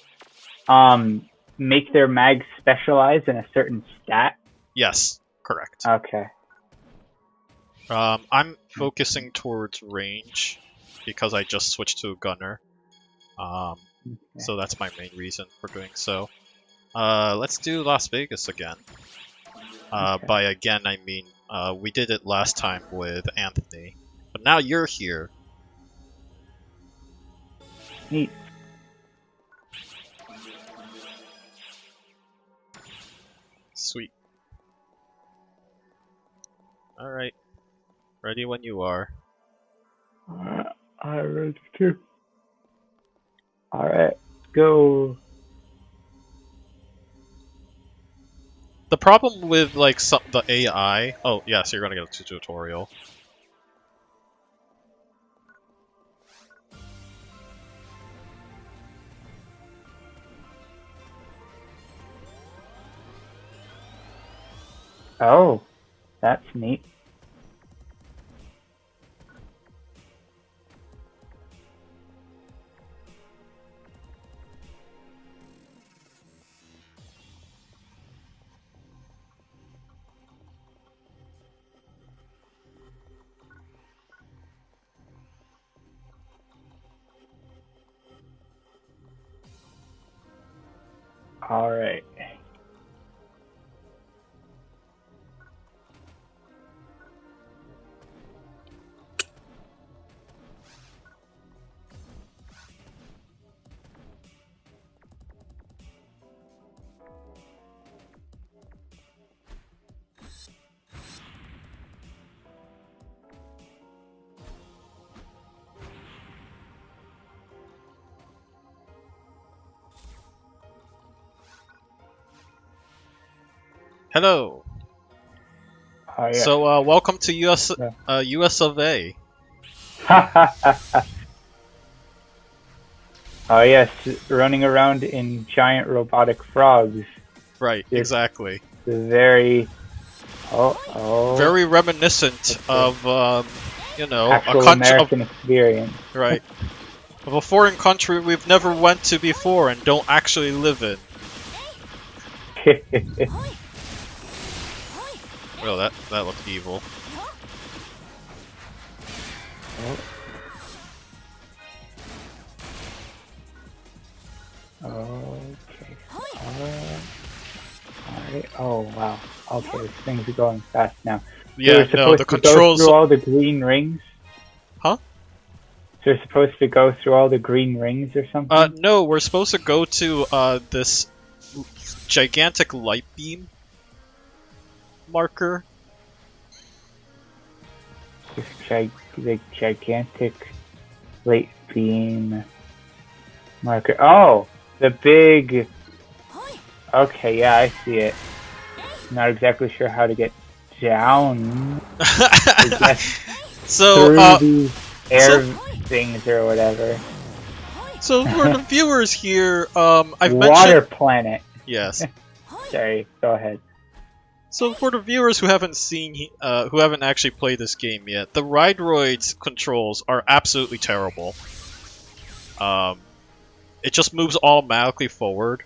make their mags specialize in a certain stat. Yes, correct. Okay. I'm focusing towards range because I just switched to a gunner. So that's my main reason for doing so. Let's do Las Vegas again. By again, I mean we did it last time with Anthony, but now you're here. Neat. Sweet. Alright. Ready when you are. I'm ready too. Alright, go. The problem with like the AI. Oh yeah, so you're gonna get a tutorial. Oh, that's neat. All right. Hello. Oh, yeah. So welcome to US US of A. Oh yes, running around in giant robotic frogs. Right, It's exactly. Very Very reminiscent of you know, actual a country American experience. right. Of a foreign country we've never went to before and don't actually live in. Well, that looked evil. Okay. Alright. Oh wow. Okay, things are going fast now. Yeah, so no, the to controls. go through all the green rings. Huh? So we're supposed to go through all the green rings or something? No, we're supposed to go to this gigantic light beam marker. The gigantic light beam marker. Oh, the big. Okay, yeah, I see it. Not exactly sure how to get down. I guess So through these air things or whatever. So for the viewers here, I've Water mentioned. planet. Yes. Sorry, go ahead. So for the viewers who haven't who haven't actually played this game yet, the Ride Droid's controls are absolutely terrible. It just moves automatically forward.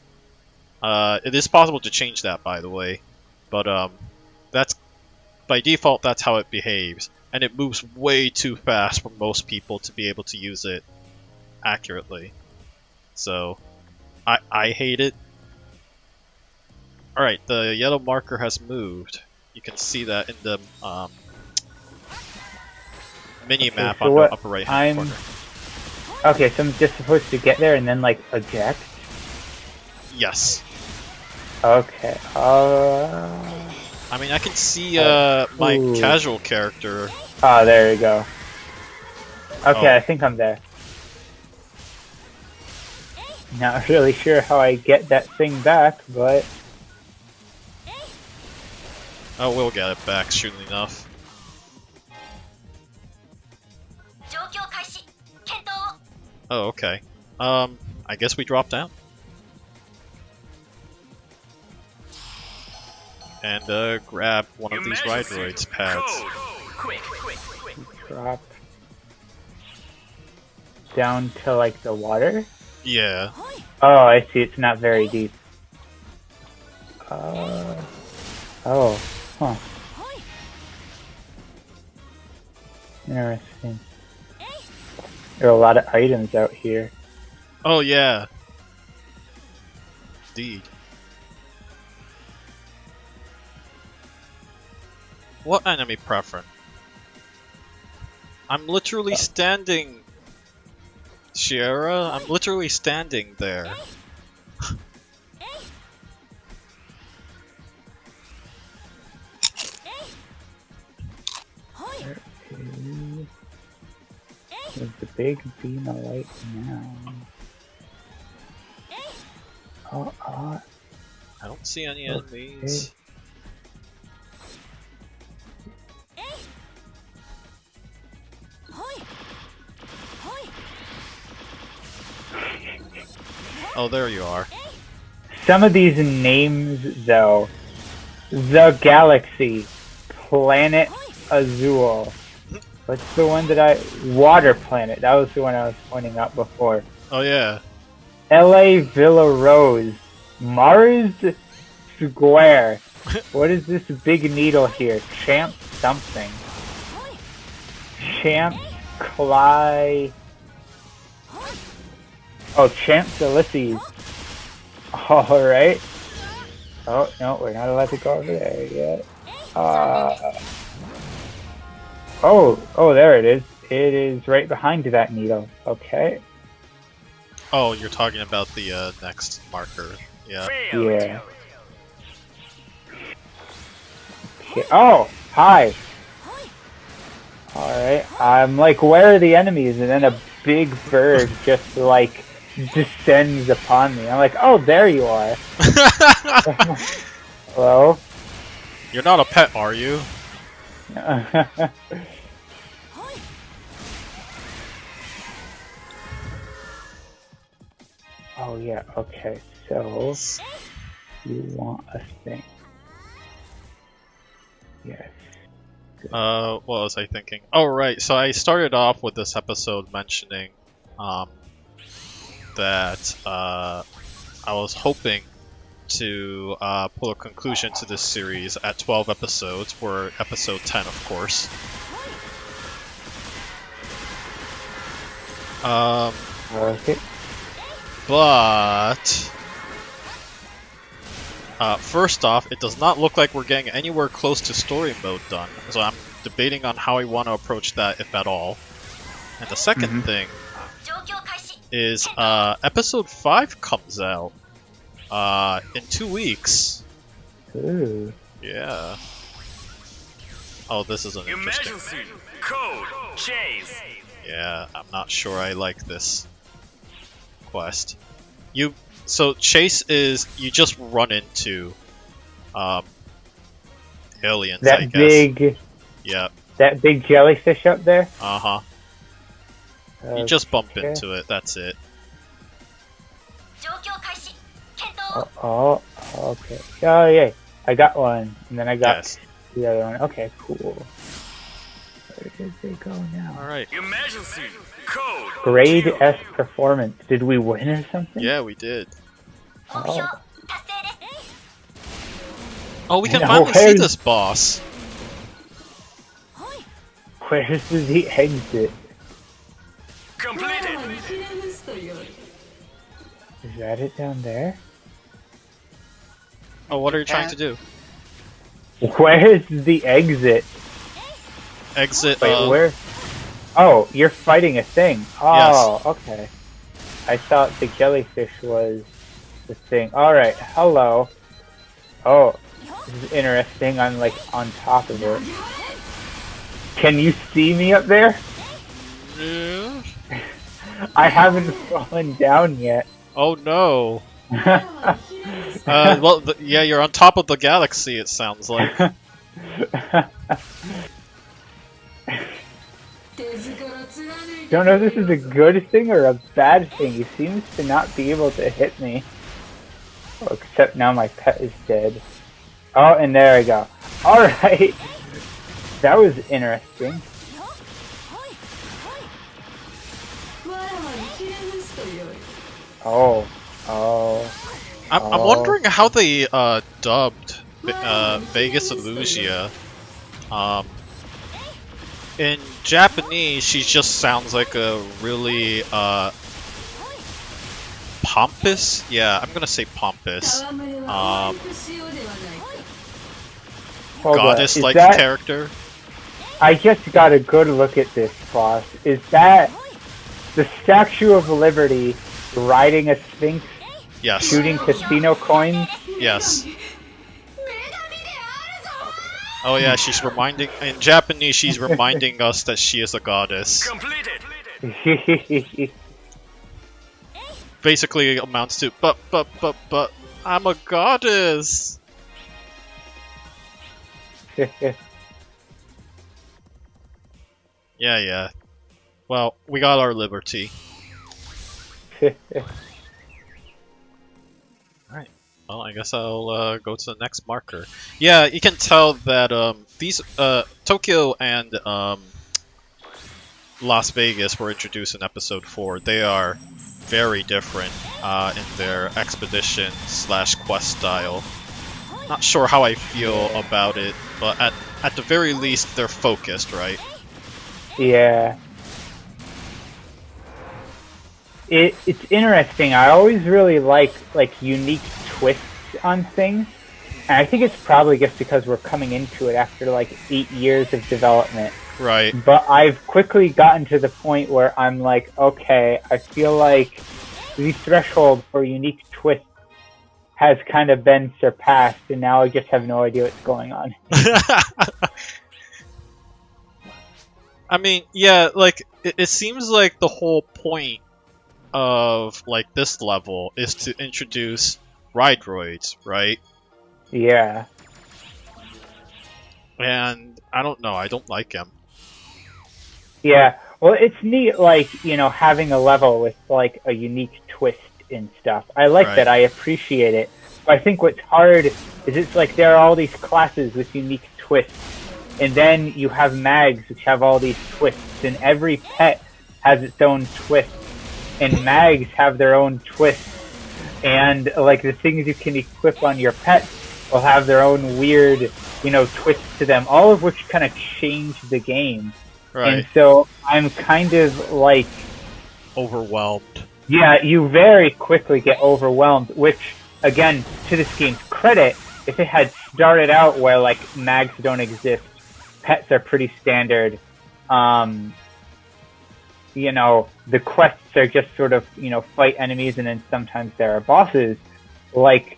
It is possible to change that, by the way, but that's by default that's how it behaves, and it moves way too fast for most people to be able to use it accurately. So I hate it. Alright, the yellow marker has moved. You can see that in the mini-map on the upper right-hand corner. Okay, so I'm just supposed to get there and then, like, eject? Yes. Okay, I mean, I can see my casual character. Oh, there you go. Okay, I think I'm there. Not really sure how I get that thing back, but... Oh, we'll get it back soon enough. Oh, okay. I guess we drop down. And grab one of these Ride Droid's pads. Drop down to, like, the water? Yeah. Oh, I see, it's not very deep. Oh, huh. Interesting. There are a lot of items out here. Oh, yeah. Indeed. What enemy preference? I'm literally standing... Sierra? I'm literally standing there. There's the big beam of light now. I don't see any enemies. Oh, there you are. Some of these names, though. The Galaxy. Planet Azul. What's the one that I... Water Planet. That was the one I was pointing out before. Oh, yeah. LA Villa Rose. Mars Square. What is this big needle here? Champ something. Champ Cly... Oh, Champ Ulysses. Alright. Oh, no, we're not allowed to go over there yet. Oh, there it is. It is right behind that needle. Okay. Oh, you're talking about the next marker. Yeah. Yeah. Okay. Oh, hi. Alright. I'm like, where are the enemies? And then a big bird just like descends upon me. I'm like, oh, there you are. Hello? You're not a pet, are you? Oh yeah, okay, so you want a thing. Yes. What was I thinking? Oh, right, so I started off with this episode mentioning that I was hoping to pull a conclusion to this series at 12 episodes. We're episode 10, of course. Okay. But first off, it does not look like we're getting anywhere close to story mode done, so I'm debating on how I want to approach that, if at all. And the second thing is episode 5 comes out in 2 weeks. Ooh. Yeah. Oh, this is an interesting. Emergency code chase. Yeah, I'm not sure I like this quest. So chase is you just run into aliens, That I guess. big... Yeah. That big jellyfish up there? Uh-huh. You just bump into it, that's it. Oh, okay. Oh, yeah. I got one. And then I got the other one. Okay, cool. Where did they go now? Alright. Emergency code. Grade S performance. Did we win or something? Yeah, we did. Oh, Oh, we can No, finally see where's- this boss. where's the exit? Completed. Is that it down there? Oh, what are you trying to do? Where is the exit? Exit. Wait, where? Oh, you're fighting a thing. Oh, okay. I thought the jellyfish was the thing. Alright, hello. Oh, this is interesting. I'm like on top of it. Can you see me up there? Yeah. I haven't fallen down yet. Oh no. Well, yeah, you're on top of the galaxy, it sounds like. Don't know if this is a good thing or a bad thing. He seems to not be able to hit me. Oh, except now my pet is dead. Oh, and there I go. Alright. That was interesting. Oh. I'm wondering how they dubbed Vegas Illusia. In Japanese, she just sounds like a really pompous. Yeah, I'm gonna say pompous. Goddess-like character. I just got a good look at this boss. Is that the Statue of Liberty riding a sphinx? Yes. Shooting casino coins? Yes. Oh yeah, she's reminding in Japanese. She's reminding us that she is a goddess. Completed. Basically, it amounts to but I'm a goddess. Yeah. Well, we got our liberty. Alright. Well, I guess I'll go to the next marker. Yeah, you can tell that these Tokyo and Las Vegas were introduced in episode 4. They are very different in their expedition / quest style. Not sure how I feel about it, but at the very least they're focused, right? Yeah. It's interesting. I always really like unique twists on things. And I think it's probably just because we're coming into it after like 8 years of development. Right. But I've quickly gotten to the point where I'm like, okay, I feel like the threshold for unique twists has kind of been surpassed, and now I just have no idea what's going on. I mean, yeah, like, it seems like the whole point of, like, this level is to introduce ride droids, right? Yeah. And I don't know, I don't like him. Yeah, well, it's neat, like, you know, having a level with, like, a unique twist and stuff. I like that, I appreciate it. But I think what's hard is it's like there are all these classes with unique twists, and then you have mags which have all these twists, and every pet has its own twist, and mags have their own twists, and, like, the things you can equip on your pets will have their own weird, you know, twists to them, all of which kind of change the game. Right. And so I'm kind of like overwhelmed. Yeah, you very quickly get overwhelmed, which, again, to this game's credit, if it had started out where, like, mags don't exist, pets are pretty standard, you know, the quests are just sort of, you know, fight enemies and then sometimes there are bosses, like,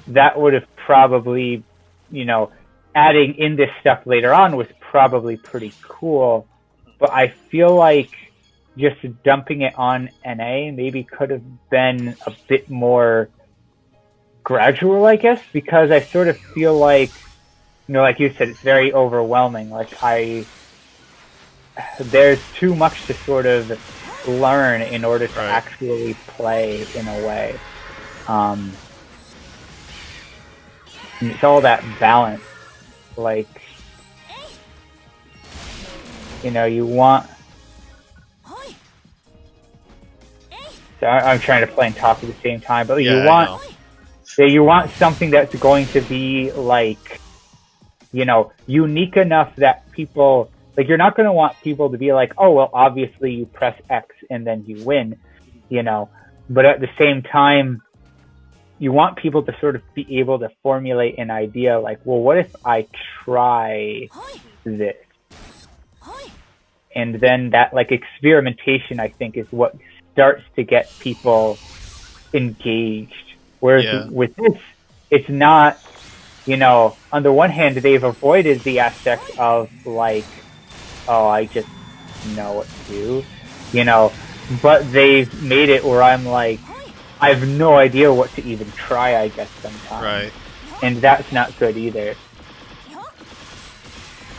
that would have probably, you know, adding in this stuff later on was probably pretty cool. But I feel like just dumping it on NA maybe could have been a bit more gradual, I guess, because I sort of feel like, you know, like you said, it's very overwhelming. Like, there's too much to sort of learn in order to actually play in a way. It's all that balance. Like, you know, you want... So I'm trying to play and talk at the same time, but you want something that's going to be, like, you know, unique enough that people... Like, you're not going to want people to be like, oh, well, obviously you press X and then you win, you know. But at the same time, you want people to sort of be able to formulate an idea like, well, what if I try this? And then that, like, experimentation, I think, is what starts to get people engaged. Whereas with this, it's not, you know, on the one hand, they've avoided the aspect of, like, oh, I just know what to do, you know, but they've made it where I'm like, I have no idea what to even try, I guess, sometimes. Right. And that's not good either.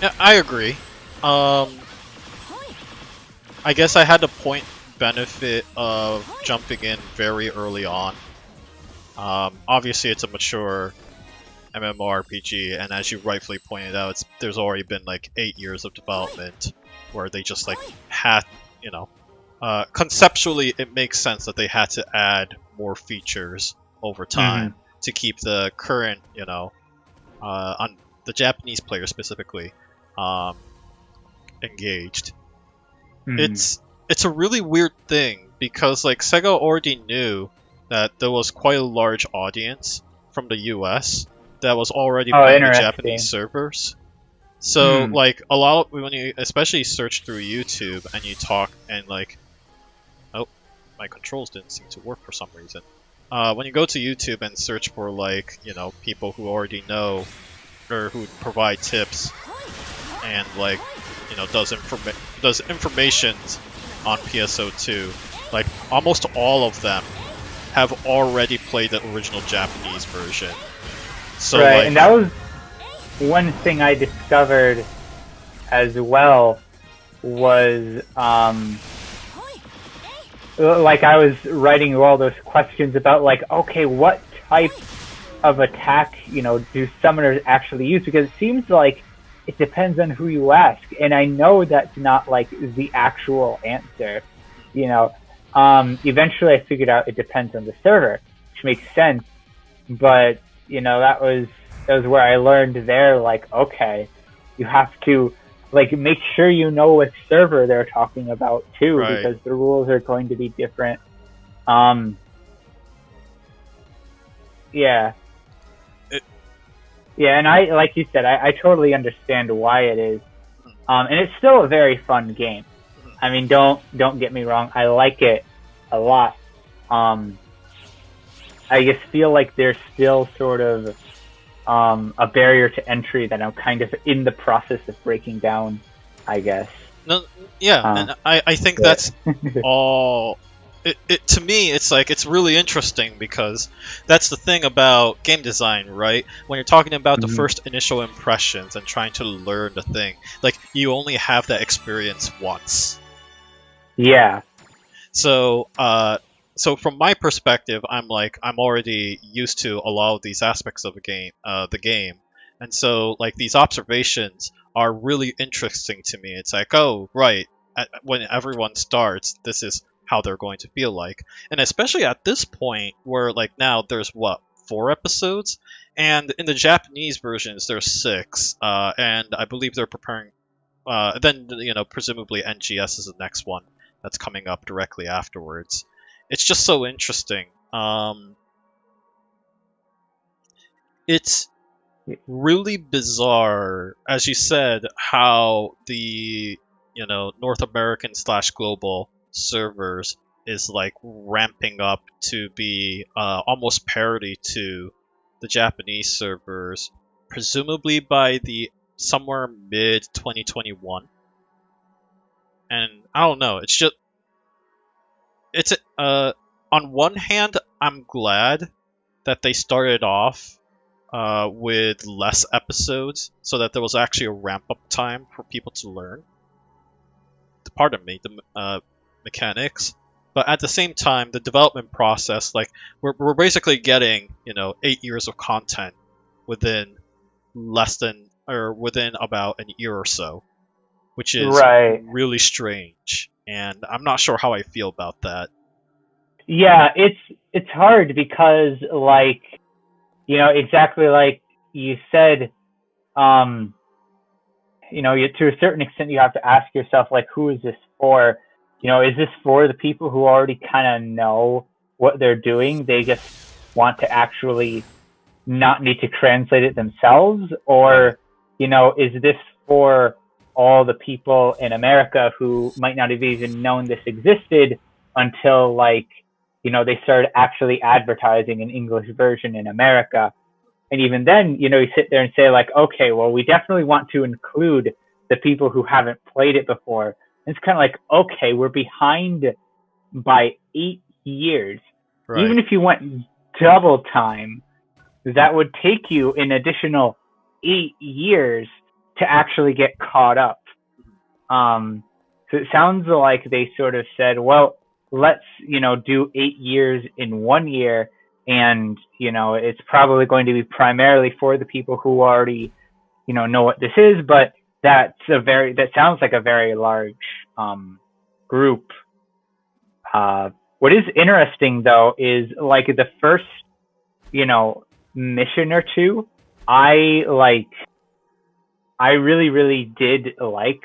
Yeah, I agree. I guess I had the point benefit of jumping in very early on. Obviously, it's a mature MMORPG, and as you rightfully pointed out, there's already been like 8 years of development where they just like had, you know, conceptually it makes sense that they had to add more features over time to keep the current, you know, on the Japanese player specifically, engaged. It's a really weird thing because like Sega already knew that there was quite a large audience from the US that was already playing the Japanese servers. So like a lot of, when you especially search through YouTube and you talk and like, oh, my controls didn't seem to work for some reason. When you go to YouTube and search for like, you know, people who already know or who provide tips and like, you know, does information on PSO2, like almost all of them have already played the original Japanese version. So right, like, and that was one thing I discovered as well was like I was writing all those questions about like, okay, what type of attack, do summoners actually use? Because it seems like it depends on who you ask, and I know that's not like the actual answer. Eventually I figured out it depends on the server, which makes sense. But that was where I learned there. Like, okay, you have to make sure you know what server they're talking about too, Right. because the rules are going to be different. Yeah. Yeah, and I, like you said, I totally understand why it is. And it's still a very fun game. I mean, don't get me wrong, I like it a lot. I just feel like there's still sort of a barrier to entry that I'm kind of in the process of breaking down, I guess. No, yeah, and I think that's all. To me, it's like it's really interesting because that's the thing about game design, right? When you're talking about the first initial impressions and trying to learn the thing, like you only have that experience once. Yeah. So, so from my perspective, I'm already used to a lot of these aspects of the game, and so like these observations are really interesting to me. It's like, oh, right, when everyone starts, this is how they're going to feel like, and especially at this point where like now there's 4 episodes, and in the Japanese versions there's 6, and I believe they're preparing. Then presumably NGS is the next one that's coming up directly afterwards. It's just so interesting. It's really bizarre, as you said, how the North American / global servers is like ramping up to be almost parity to the Japanese servers, presumably by the somewhere mid 2021. And I don't know, it's on one hand, I'm glad that they started off with less episodes, so that there was actually a ramp-up time for people to learn. Pardon me, the mechanics. But at the same time, the development process, like we're basically getting 8 years of content within within about an year or so, which is really strange, and I'm not sure how I feel about that. Yeah, it's hard because exactly like you said, to a certain extent you have to ask yourself, like, who is this for? Is this for the people who already kind of know what they're doing? They just want to actually not need to translate it themselves? Or, is this for all the people in America who might not have even known this existed until, they started actually advertising an English version in America? And even then, you sit there and say, like, okay, well, we definitely want to include the people who haven't played it before. And it's kind of like, okay, we're behind by 8 years. Right. Even if you went double time, that would take you an additional 8 years to actually get caught up. So it sounds like they sort of said, well, let's, do 8 years in 1 year. And, it's probably going to be primarily for the people who already, know what this is. But that sounds like a very large group. What is interesting, though, is like the first, mission or two, I really, really did like,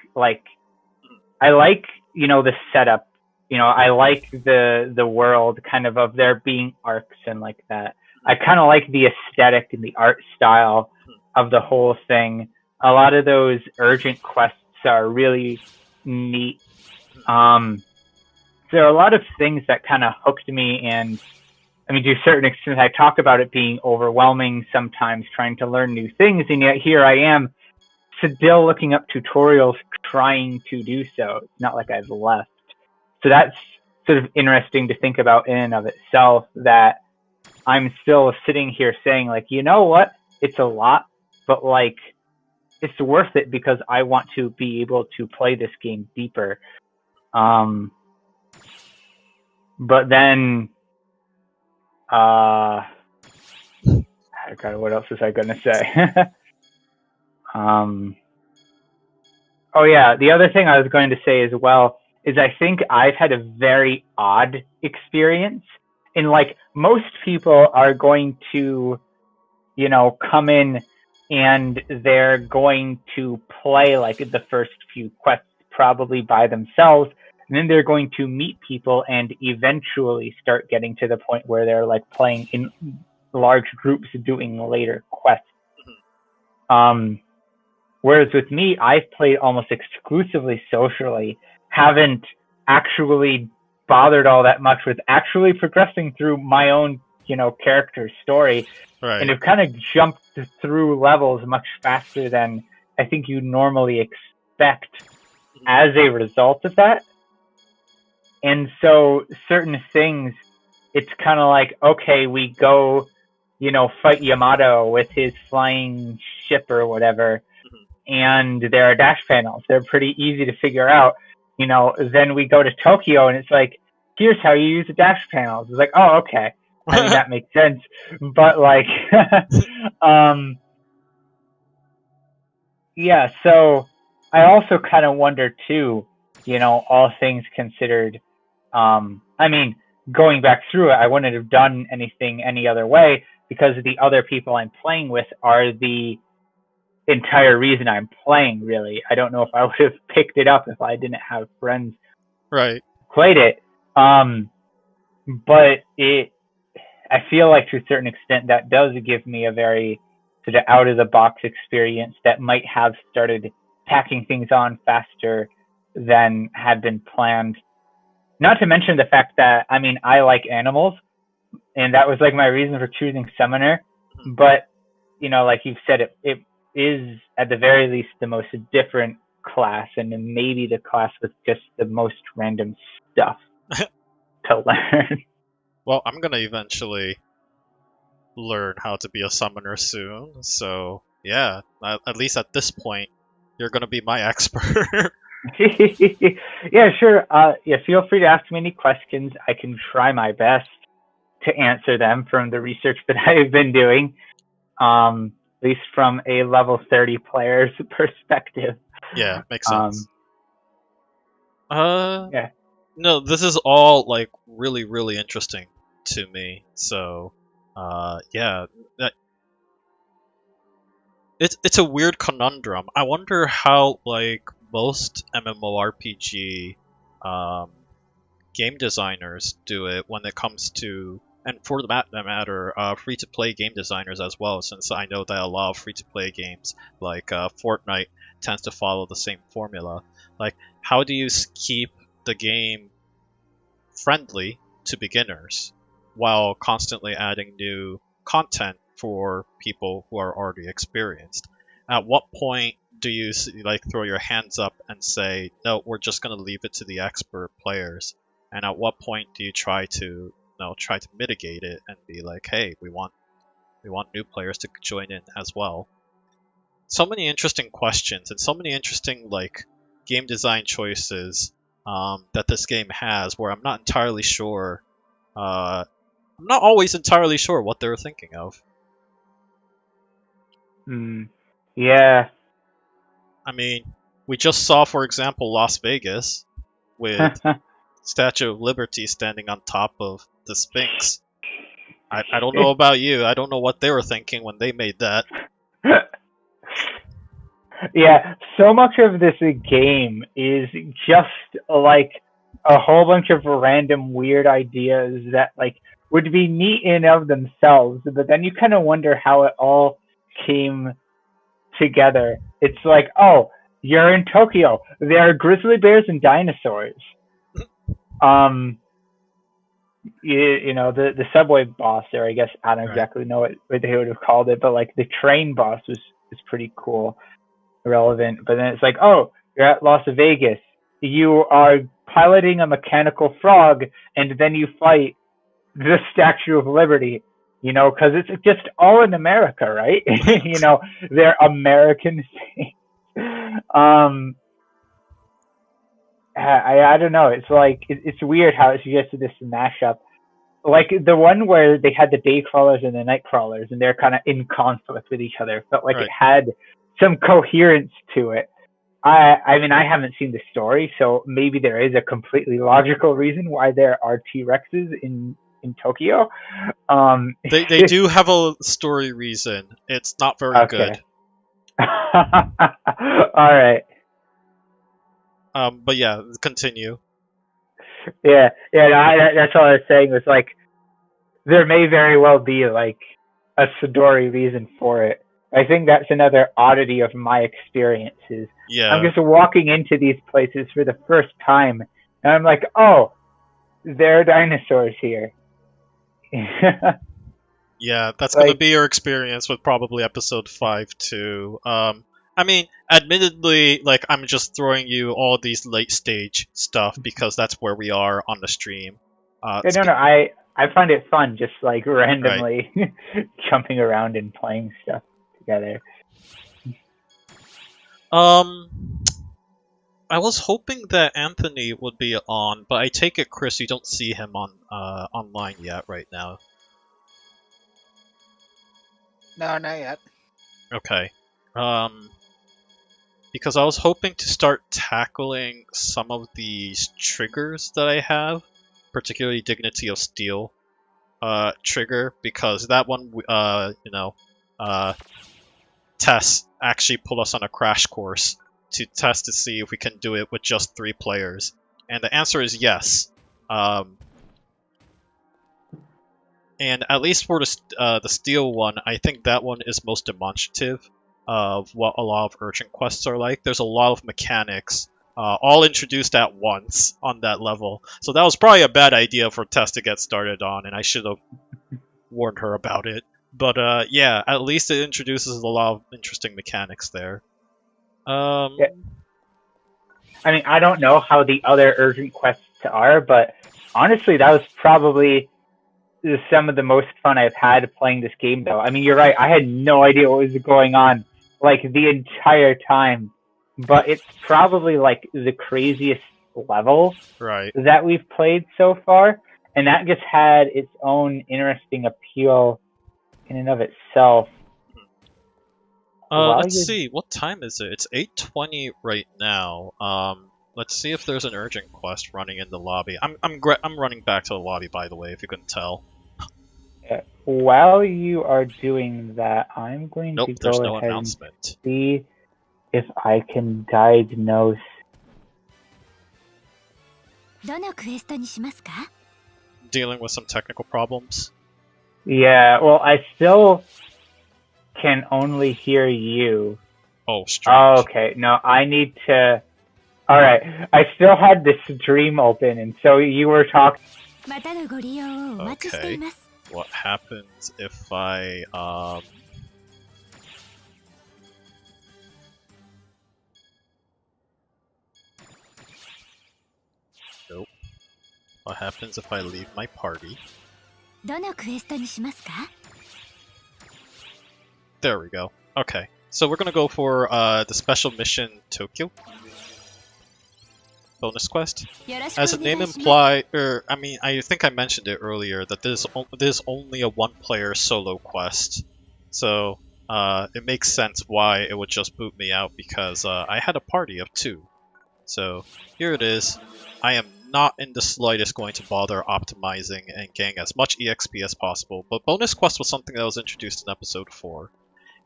I like, the setup. I like the world kind of there being ARKS and like that. I kind of like the aesthetic and the art style of the whole thing. A lot of those urgent quests are really neat. There are a lot of things that kind of hooked me, and I mean, to a certain extent, I talk about it being overwhelming sometimes trying to learn new things, and yet here I am still looking up tutorials trying to do so. It's not like I've left. So that's sort of interesting to think about in and of itself, that I'm still sitting here saying, like, you know what? It's a lot, but like, it's worth it because I want to be able to play this game deeper. But then, God, what else was I gonna say? Oh yeah, the other thing I was going to say as well is I think I've had a very odd experience. In like most people are going to, you know, come in and they're going to play like the first few quests probably by themselves, and then they're going to meet people and eventually start getting to the point where they're like playing in large groups doing later quests. Whereas with me, I've played almost exclusively socially, haven't actually bothered all that much with actually progressing through my own, you know, character's story, Right. and have kind of jumped through levels much faster than I think you normally expect as a result of that. And so certain things, it's kind of like, okay, we go, you know, fight Yamato with his flying ship or whatever, and there are dash panels. They're pretty easy to figure out. You know, then we go to Tokyo and it's like, here's how you use the dash panels. It's like, oh, okay. I mean, that makes sense. But like, yeah, so I also kind of wonder too, you know, all things considered, I mean, going back through it, I wouldn't have done anything any other way because the other people I'm playing with are the entire reason I'm playing, really. I don't know if I would have picked it up if I didn't have friends Right. played it. But I feel like to a certain extent that does give me a very sort of out of the box experience that might have started packing things on faster than had been planned. Not to mention the fact that, I mean, I like animals, and that was like my reason for choosing Summoner. But, you know, like you've said, it is at the very least the most different class, and maybe the class with just the most random stuff to learn. Well, I'm gonna eventually learn how to be a summoner soon, so yeah, at least at this point, you're gonna be my expert. Yeah, sure. Yeah, feel free to ask me any questions. I can try my best to answer them from the research that I've been doing, at least from a level 30 player's perspective. Yeah, makes sense. Yeah. No, this is all like really, really interesting to me. So, yeah, it's a weird conundrum. I wonder how like most MMORPG game designers do it when it comes to, and for that matter, free-to-play game designers as well, since I know that a lot of free-to-play games, like Fortnite, tends to follow the same formula. Like, how do you keep the game friendly to beginners while constantly adding new content for people who are already experienced? At what point do you like throw your hands up and say, no, we're just going to leave it to the expert players? And at what point do you try to mitigate it and be like, hey, we want new players to join in as well? So many interesting questions and so many interesting like game design choices that this game has, where I'm not entirely sure. I'm not always entirely sure what they're thinking of. Yeah. I mean, we just saw, for example, Las Vegas with Statue of Liberty standing on top of the Sphinx. I don't know about you. I don't know what they were thinking when they made that. Yeah, so much of this game is just like a whole bunch of random weird ideas that like would be neat in of themselves, but then you kind of wonder how it all came together. It's like, oh, you're in Tokyo. There are grizzly bears and dinosaurs. You know, the subway boss there, I guess, I don't exactly know what they would have called it, but like the train boss was pretty cool, relevant. But then it's like, oh, you're at Las Vegas. You are piloting a mechanical frog, and then you fight the Statue of Liberty. You know, because it's just all in America, right? You know, they're American things. I don't know. It's like it's weird how it's just this mashup. like the one where they had the day crawlers and the night crawlers, and they're kind of in conflict with each other. Felt like Right. it had some coherence to it. I mean, I haven't seen the story, so maybe there is a completely logical reason why there are T-Rexes in Tokyo. They do have a story reason. It's not very good. All right. But yeah, continue. Yeah. No, that's all I was saying. Was like there may very well be like a story reason for it. I think that's another oddity of my experiences. Yeah. I'm just walking into these places for the first time, and I'm like, oh, there are dinosaurs here. Yeah, that's Like- gonna be your experience with probably episode 5 too. I mean, admittedly, like I'm just throwing you all these late stage stuff because that's where we are on the stream. No, I find it fun just like randomly jumping around and playing stuff together. I was hoping that Anthony would be on, but I take it, Chris, you don't see him on online yet right now. No, not yet. Okay. Because I was hoping to start tackling some of these triggers that I have, particularly Dignity of Steel trigger, because that one, Tess actually put us on a crash course to test to see if we can do it with just 3 players. And the answer is yes. And at least for the Steel one, I think that one is most demonstrative of what a lot of urgent quests are like. There's a lot of mechanics all introduced at once on that level. So that was probably a bad idea for Tess to get started on, and I should have warned her about it. But yeah, at least it introduces a lot of interesting mechanics there. Yeah. I mean, I don't know how the other urgent quests are, but honestly, that was probably some of the most fun I've had playing this game, though. I mean, you're right. I had no idea what was going on, like, the entire time. But it's probably, like, the craziest level that we've played so far. And that just had its own interesting appeal in and of itself. Let's see, what time is it? It's 8:20 right now. Let's see if there's an urgent quest running in the lobby. I'm running back to the lobby, by the way, if you couldn't tell. While you are doing that, I'm going to there's go no ahead announcement. and see if I can diagnose. どのクエストにしますか? Dealing with some technical problems. Yeah, well, I still can only hear you. Oh, strange. Oh, okay. No, I need to... Alright, I still had the stream open, and so you were talking... またのご利用をお待ちしています。 What happens if I, Nope. What happens if I leave my party? どのクエストにしますか? There we go. Okay. So we're gonna go for the special mission Tokyo bonus quest. As the name implies, I mean, I think I mentioned it earlier that this is only a one-player solo quest, so it makes sense why it would just boot me out because I had a party of 2. So here it is. I am not in the slightest going to bother optimizing and getting as much EXP as possible, but bonus quest was something that was introduced in episode 4,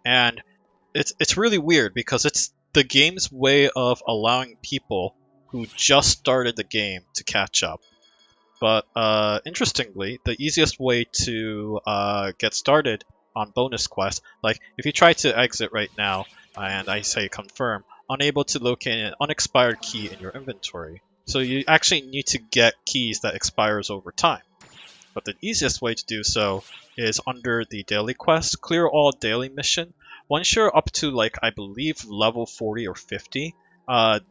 and it's really weird because it's the game's way of allowing people who just started the game to catch up. But interestingly, the easiest way to get started on bonus quest, like if you try to exit right now and I say confirm, unable to locate an unexpired key in your inventory. So you actually need to get keys that expires over time. But the easiest way to do so is under the daily quest, clear all daily mission. Once you're up to, like, I believe level 40 or 50,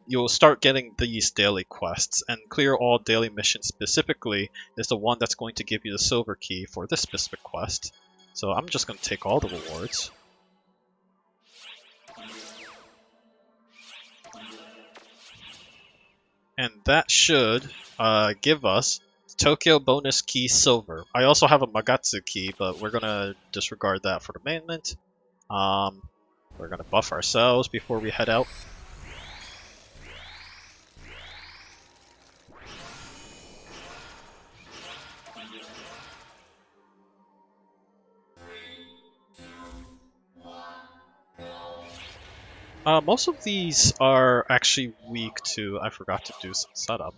you'll start getting these daily quests, and clear all daily missions specifically is the one that's going to give you the silver key for this specific quest. So I'm just going to take all the rewards. And that should give us Tokyo bonus key silver. I also have a Magatsu key, but we're gonna disregard that for the moment. We're gonna buff ourselves before we head out. Most of these are actually weak to... I forgot to do some setup.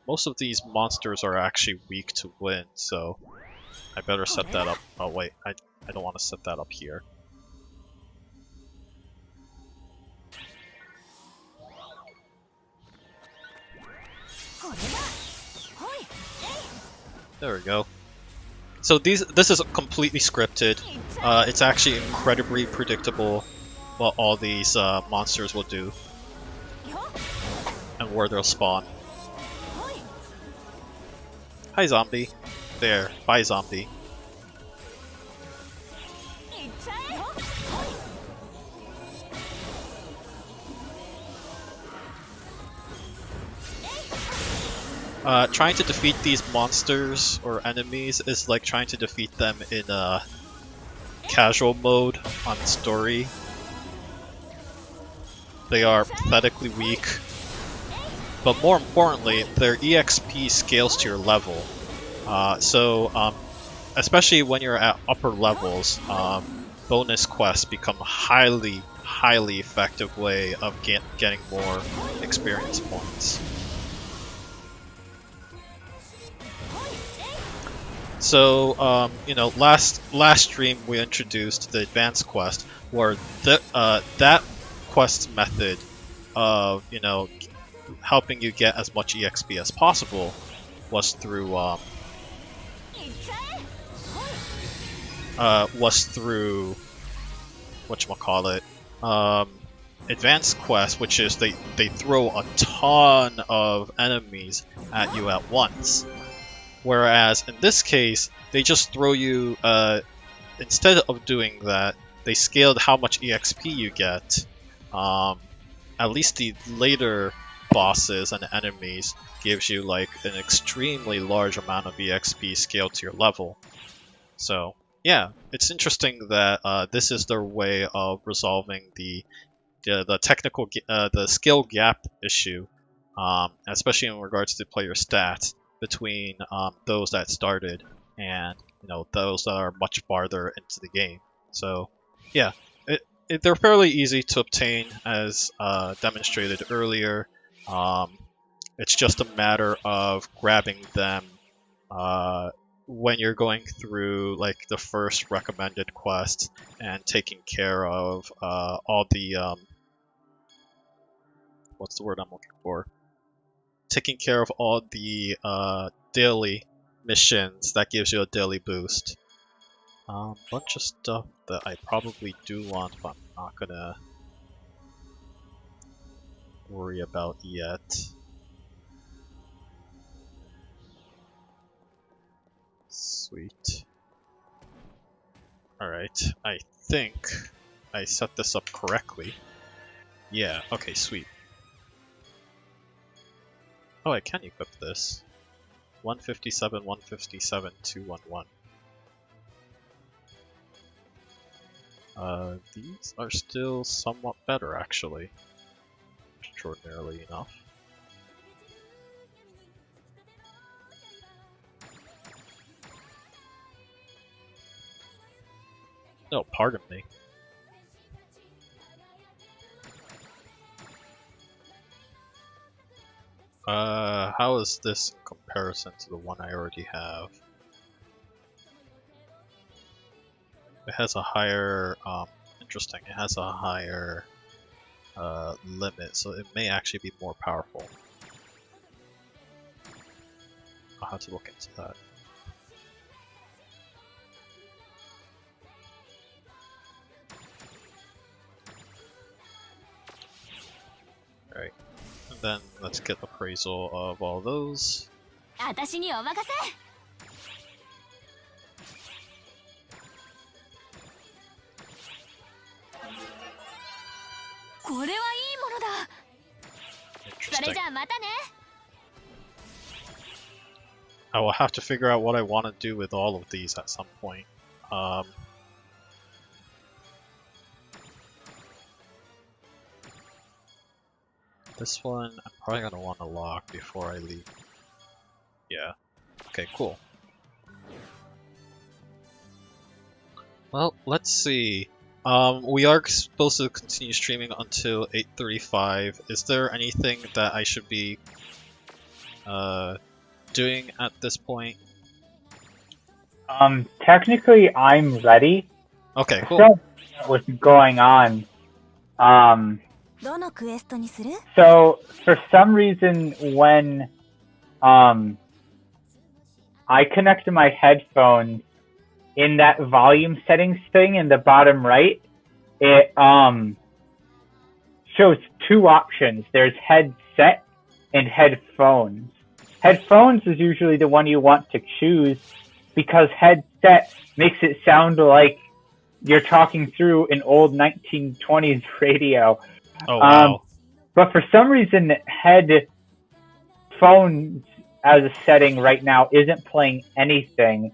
Most of these monsters are actually weak to wind, so I better set that up. Oh wait, I don't want to set that up here. There we go. So this is completely scripted. It's actually incredibly predictable what all these monsters will do and where they'll spawn. Hi zombie. There, bye zombie. Trying to defeat these monsters or enemies is like trying to defeat them in casual mode on story. They are pathetically weak, but more importantly, their EXP scales to your level. Especially when you're at upper levels, bonus quests become a highly effective way of getting more experience points. So, you know, last stream we introduced the advanced quest, where that quest method of, you know, helping you get as much EXP as possible was through whatchamacallit, advanced quest, which is they throw a ton of enemies at you at once. Whereas in this case, they just throw you, instead of doing that, they scaled how much EXP you get. At least the later bosses and enemies gives you like an extremely large amount of EXP scaled to your level. So yeah, it's interesting that this is their way of resolving the technical, the skill gap issue, especially in regards to player stats between those that started and, you know, those that are much farther into the game. So yeah, they're fairly easy to obtain, as demonstrated earlier. It's just a matter of grabbing them when you're going through like the first recommended quest and taking care of all the what's the word I'm looking for? Taking care of all the daily missions that gives you a daily boost. Bunch of stuff that I probably do want, but I'm not gonna worry about yet. Sweet. Alright, I think I set this up correctly. Yeah, okay, sweet. Oh, I can equip this. 157, 157, 211. These are still somewhat better, actually. Extraordinarily enough. No, pardon me. How is this in comparison to the one I already have? It has a higher, interesting, it has a higher limit, so it may actually be more powerful. I'll have to look into that. Alright, and then let's get appraisal of all those. Interesting. I will have to figure out what I want to do with all of these at some point. This one I'm probably gonna want to lock before I leave. Yeah. Okay, cool. Well, let's see. We are supposed to continue streaming until 8:35. Is there anything that I should be doing at this point? Technically, I'm ready. Okay, cool. So, what's going on? So for some reason, when I connect to my headphones, in that volume settings thing in the bottom right, it shows two options. There's headset and headphones. Headphones is usually the one you want to choose because headset makes it sound like you're talking through an old 1920s radio. Oh, wow. But for some reason, headphones as a setting right now isn't playing anything.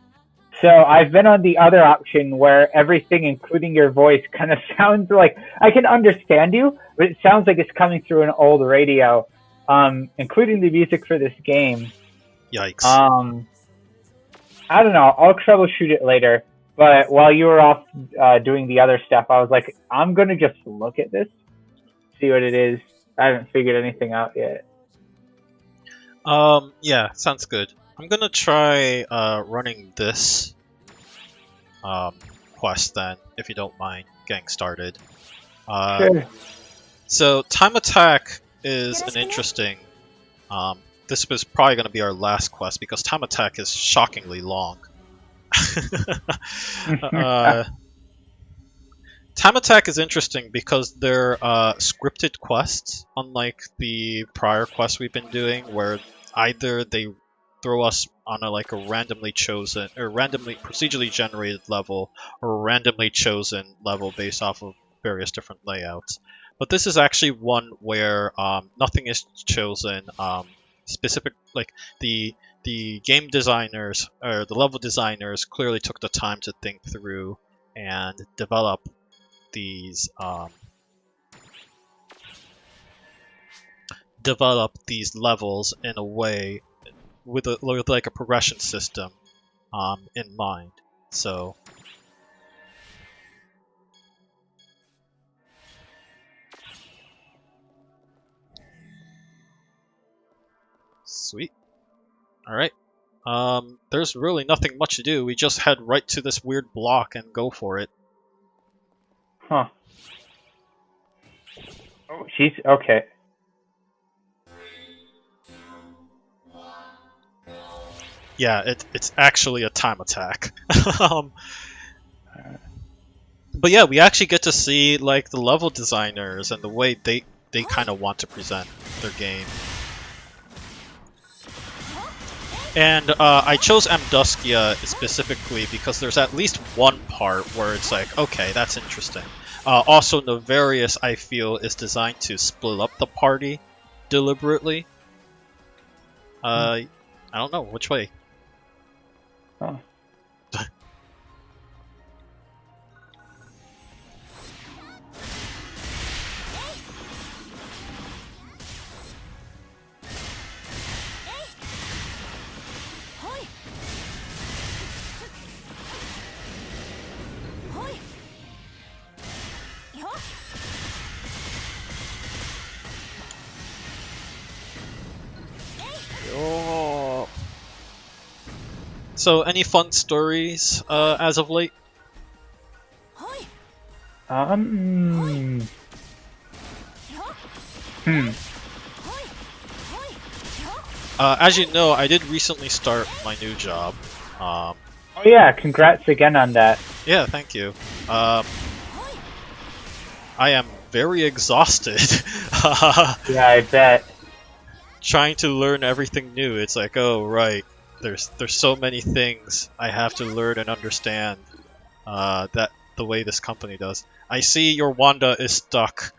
So I've been on the other option where everything, including your voice, kind of sounds like I can understand you, but it sounds like it's coming through an old radio, including the music for this game. Yikes. I don't know. I'll troubleshoot it later. But while you were off doing the other stuff, I was like, I'm going to just look at this, see what it is. I haven't figured anything out yet. Yeah, sounds good. I'm gonna try running this quest then, if you don't mind getting started. Sure. So time attack is an interesting. This was probably gonna be our last quest because time attack is shockingly long. Time attack is interesting because they're scripted quests, unlike the prior quests we've been doing, where either they throw us on a randomly chosen or randomly procedurally generated level or a randomly chosen level based off of various different layouts. But this is actually one where nothing is chosen. Specific, like the game designers or the level designers clearly took the time to think through and develop these levels in a way with like a progression system in mind. So sweet. All right. There's really nothing much to do. We just head right to this weird block and go for it. Huh. Oh, she's okay. Yeah, it's actually a time attack. But yeah, we actually get to see like the level designers and the way they kind of want to present their game. And I chose Amduskia specifically because there's at least one part where it's like, okay, that's interesting. Also, Nefarious, I feel, is designed to split up the party deliberately. I don't know, which way? Huh. Oh. So, any fun stories as of late? As you know, I did recently start my new job. Oh yeah, congrats again on that. Yeah, thank you. I am very exhausted. Yeah, I bet. Trying to learn everything new. It's like, oh right, there's so many things I have to learn and understand that the way this company does. I see your Wanda is stuck,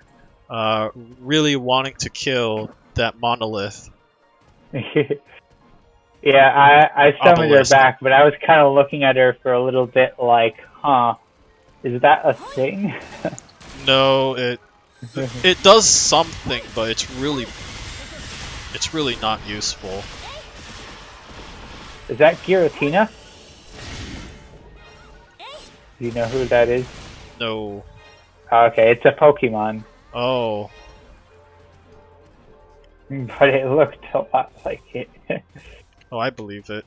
really wanting to kill that monolith. Yeah, I summoned her Obelisk. back, but I was kind of looking at her for a little bit like, huh, is that a thing? No, it does something, but it's really not useful. Is that Giratina? Do you know who that is? No. Okay, it's a Pokemon. Oh. But it looked a lot like it. Oh, I believe it.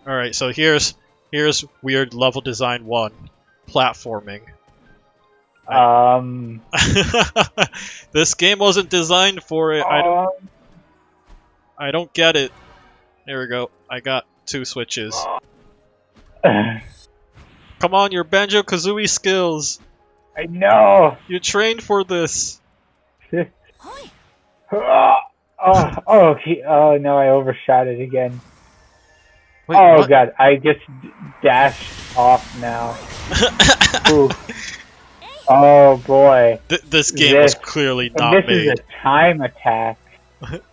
Alright, so here's weird level design 1. Platforming. This game wasn't designed for it. I don't get it. There we go. I got 2 switches. Come on, your Banjo-Kazooie skills! I know! You trained for this! Oh no, I overshot it again. Wait, oh what? god, I just dashed off now. Ooh. Oh boy. This game was clearly not this made. This is a time attack.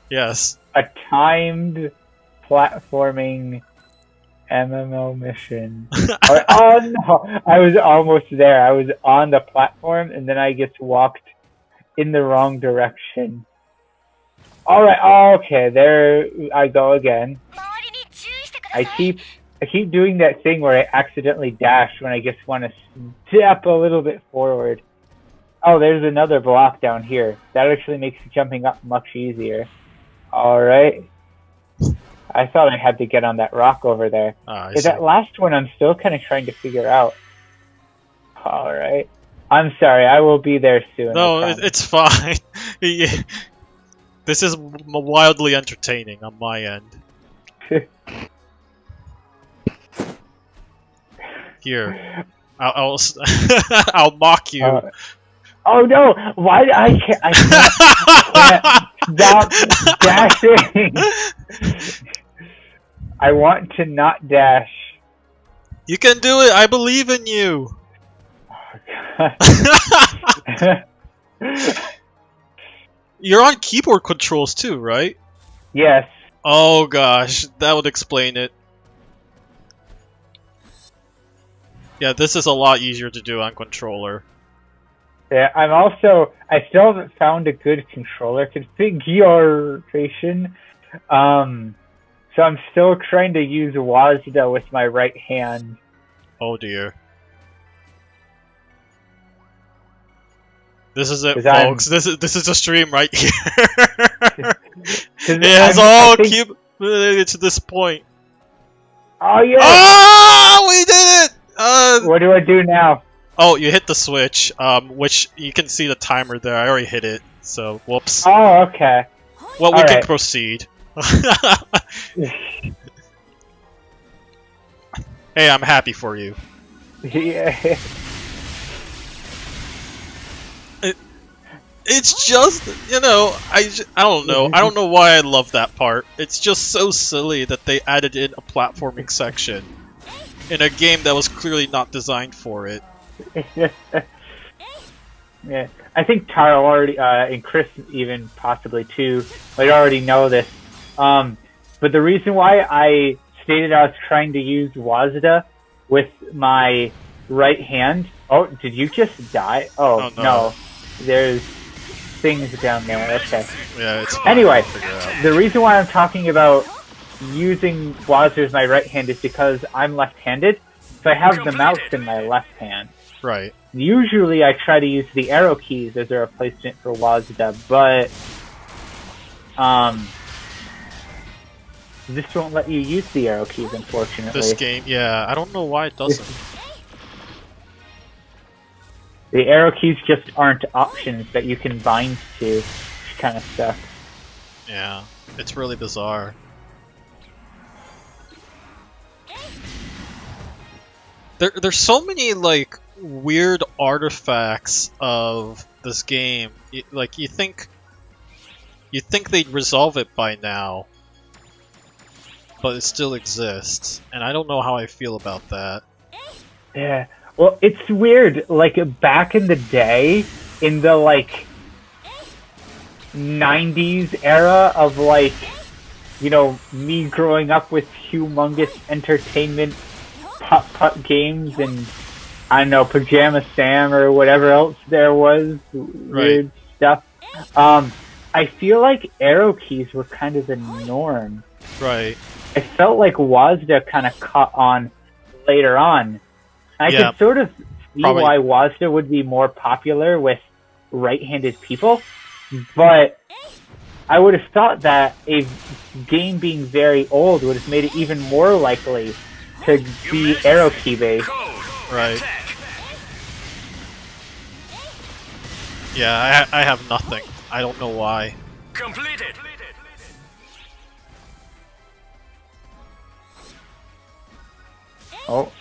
Yes. A timed platforming MMO mission. Oh no! I was almost there. I was on the platform and then I just walked in the wrong direction. Alright, okay, there I go again. I keep doing that thing where I accidentally dash when I just want to step a little bit forward. Oh, there's another block down here. That actually makes jumping up much easier. Alright. I thought I had to get on that rock over there. That last one I'm still kind of trying to figure out. Alright. I'm sorry, I will be there soon. No, it's fine. This is wildly entertaining on my end. Here, I'll I'll mock you. Oh no! Why I can't stop dashing? I want to not dash. You can do it. I believe in you. You're on keyboard controls too, right? Yes. Oh gosh, that would explain it. Yeah, this is a lot easier to do on controller. Yeah, I still haven't found a good controller configuration. So I'm still trying to use WASD with my right hand. Oh dear. This is it, folks. This is a stream right here. It has all cube to this point. Oh yeah! Oh, we did it! What do I do now? Oh, you hit the switch, which you can see the timer there. I already hit it, so whoops. Oh, okay. Well, we can proceed. Hey, I'm happy for you. Yeah. It's just, you know, I don't know. I don't know why I love that part. It's just so silly that they added in a platforming section in a game that was clearly not designed for it. Yeah, I think Taro already, and Chris even possibly too, might already know this. But the reason why I stated I was trying to use WASD with my right hand. Oh, did you just die? Oh, no. There's things down there. Okay. Yeah, it's anyway, the reason why I'm talking about using WASD as my right hand is because I'm left-handed, so I have the mouse in my left hand. Right. Usually I try to use the arrow keys as a replacement for WASD, but this won't let you use the arrow keys, unfortunately. This game, yeah, I don't know why it doesn't. The arrow keys just aren't options that you can bind to, which kind of stuff. Yeah, it's really bizarre. There's so many, like, weird artifacts of this game. Like, you think they'd resolve it by now, but it still exists, and I don't know how I feel about that. Yeah, well, it's weird. Like, back in the day, in the, like, 90s era of, like, you know, me growing up with humongous entertainment putt-putt games and, I don't know, Pajama Sam or whatever else there was, weird stuff. I feel like arrow keys were kind of the norm. Right. I felt like WASD kind of caught on later on. I could sort of see why WASD would be more popular with right-handed people, but I would have thought that a game being very old would have made it even more likely to be arrow key based. Right. Yeah, I have nothing. I don't know why. Completed. Oh.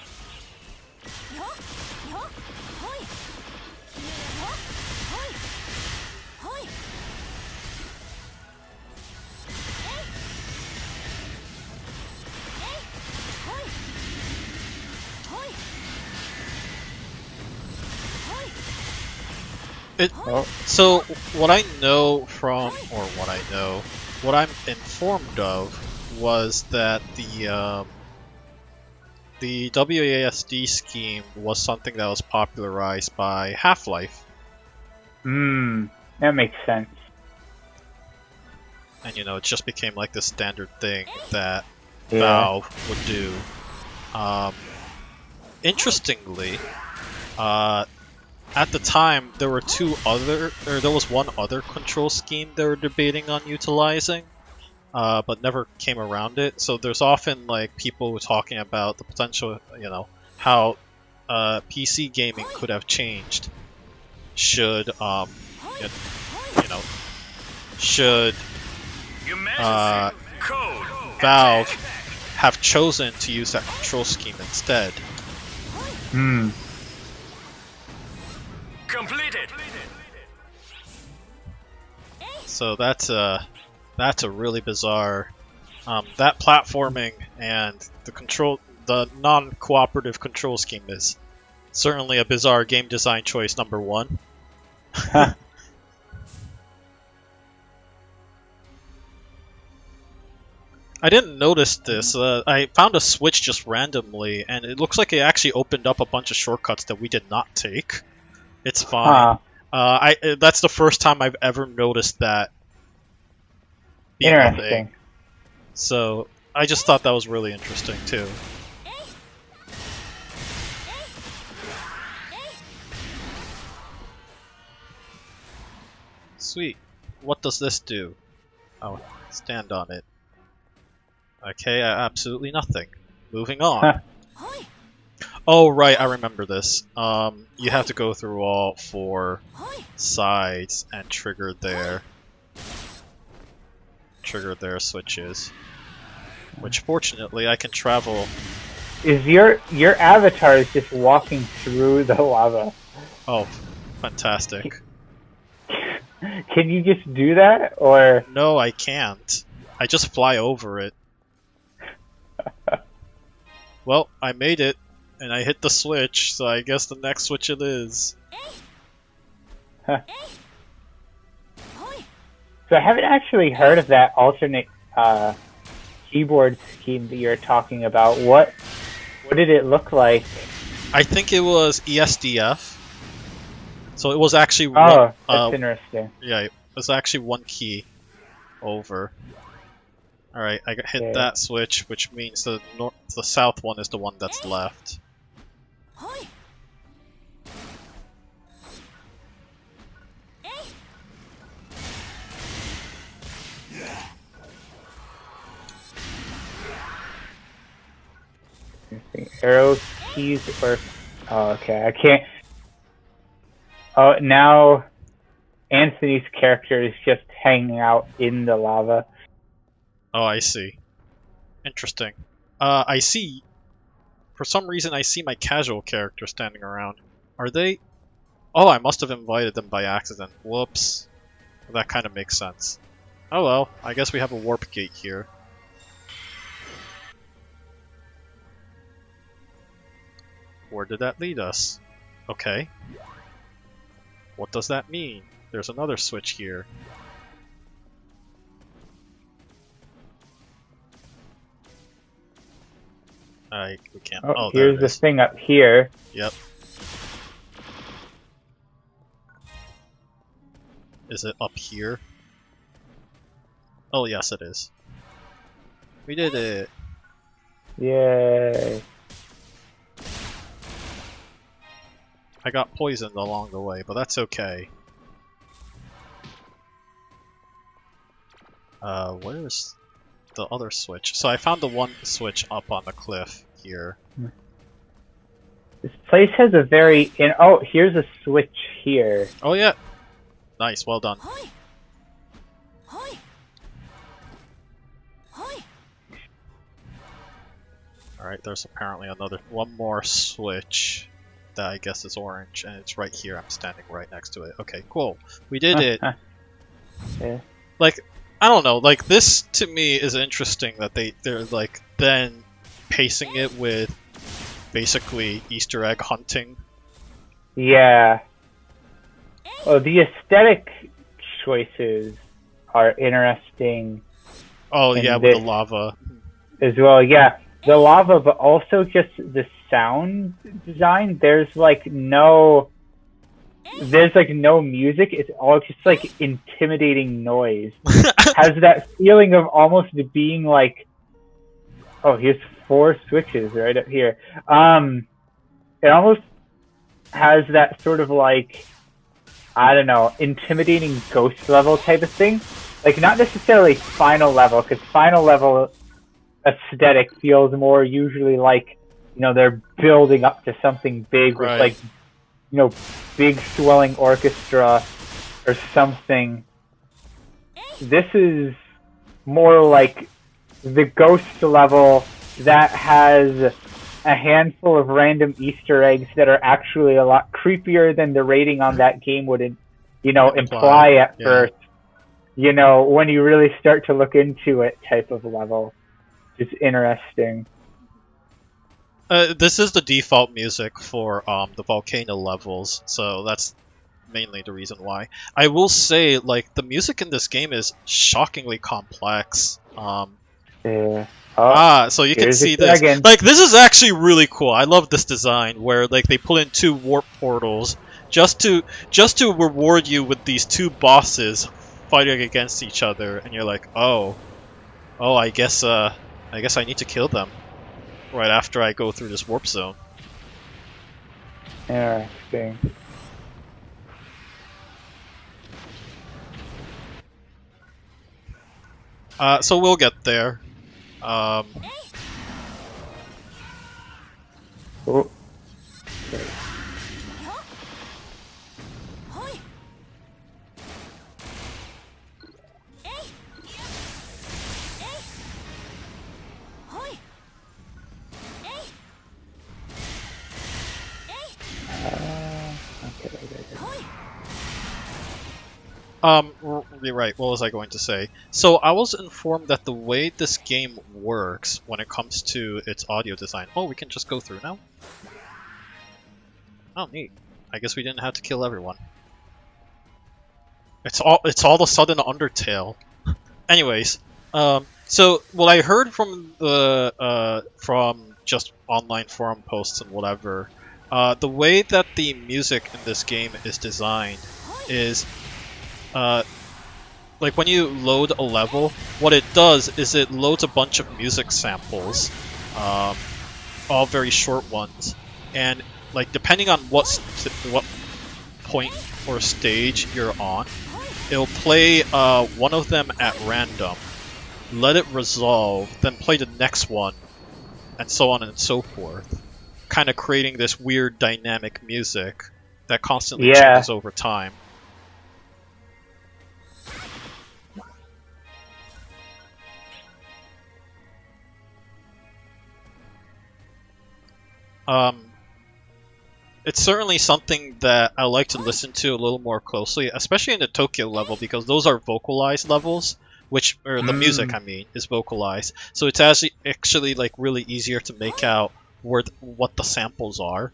So what I know from, or what I'm informed of was that the WASD scheme was something that was popularized by Half-Life. That makes sense. And it just became like the standard thing that Valve would do. Interestingly, at the time, there was one other control scheme they were debating on utilizing, but never came around it. So there's often like people talking about the potential, how PC gaming could have changed should Valve have chosen to use that control scheme instead. Completed. So that's a really bizarre. That platforming and the non-cooperative control scheme is certainly a bizarre game design choice number one. I didn't notice this. I found a switch just randomly, and it looks like it actually opened up a bunch of shortcuts that we did not take. It's fine. That's the first time I've ever noticed that. Interesting. So I just thought that was really interesting too. Sweet. What does this do? Oh, stand on it. Okay, absolutely nothing. Moving on. Oh, right, I remember this. You have to go through all 4 sides and trigger their switches. Which, fortunately, I can travel. Is your avatar is just walking through the lava? Oh, fantastic. Can you just do that, or? No, I can't. I just fly over it. Well, I made it, and I hit the switch, so I guess the next switch it is. So I haven't actually heard of that alternate keyboard scheme that you're talking about. What did it look like? I think it was ESDF. So it was actually that's interesting. Yeah, it was actually 1 key over. Alright, I hit that switch, which means the south one is the one that's left. Arrow keys or... Oh, okay, I can't... Oh, now Anthony's character is just hanging out in the lava. Oh, I see. Interesting. I see... For some reason I see my casual character standing around. Are they... Oh, I must have invited them by accident. Whoops. That kind of makes sense. Oh well, I guess we have a warp gate here. Where did that lead us? Okay. What does that mean? There's another switch here. We can't. Oh, Oh, there here's it the is. thing up here. Yep. Is it up here? Oh, yes, it is. We did it. Yay. I got poisoned along the way, but that's okay. Where's the other switch? So I found the one switch up on the cliff here. This place has a very... Oh, here's a switch here. Oh, yeah. Nice, well done. Alright, there's apparently one more switch that I guess is orange, and it's right here. I'm standing right next to it. Okay, cool. We did it. Yeah. Like, I don't know, like, this to me is interesting that they're like then pacing it with basically Easter egg hunting. Yeah. Oh, the aesthetic choices are interesting. Oh yeah, with the lava. As well, yeah. The lava, but also just the sound design. There's like no music. It's all just like intimidating noise. Has that feeling of almost being like, oh, here's 4 switches right up here. It almost has that sort of like, I don't know, intimidating ghost level type of thing. Like not necessarily final level, because final level aesthetic feels more usually like, you know, they're building up to something big with like, you know, big swelling orchestra or something. This is more like the ghost level that has a handful of random Easter eggs that are actually a lot creepier than the rating on that game would, you know, imply at first. You know, when you really start to look into it type of level. It's interesting. This is the default music for the volcano levels, so that's mainly the reason why. I will say, like, the music in this game is shockingly complex. Yeah. So you can see this. Like, this is actually really cool. I love this design where like they put in 2 warp portals just to reward you with these 2 bosses fighting against each other, and you're like, oh, I guess I need to kill them right after I go through this warp zone. Interesting. So we'll get there. Oh. You're right, what was I going to say? So I was informed that the way this game works when it comes to its audio design... Oh, we can just go through now? Oh, neat. I guess we didn't have to kill everyone. It's all of a sudden Undertale. Anyways, so what I heard from the from just online forum posts and whatever, the way that the music in this game is designed is like when you load a level, what it does is it loads a bunch of music samples, all very short ones, and like depending on what point or stage you're on, it'll play one of them at random, let it resolve, then play the next one, and so on and so forth, kind of creating this weird dynamic music that constantly changes over time. It's certainly something that I like to listen to a little more closely, especially in the Tokyo level, because those are vocalized levels, or the music, I mean, is vocalized. So it's actually like really easier to make out what the samples are.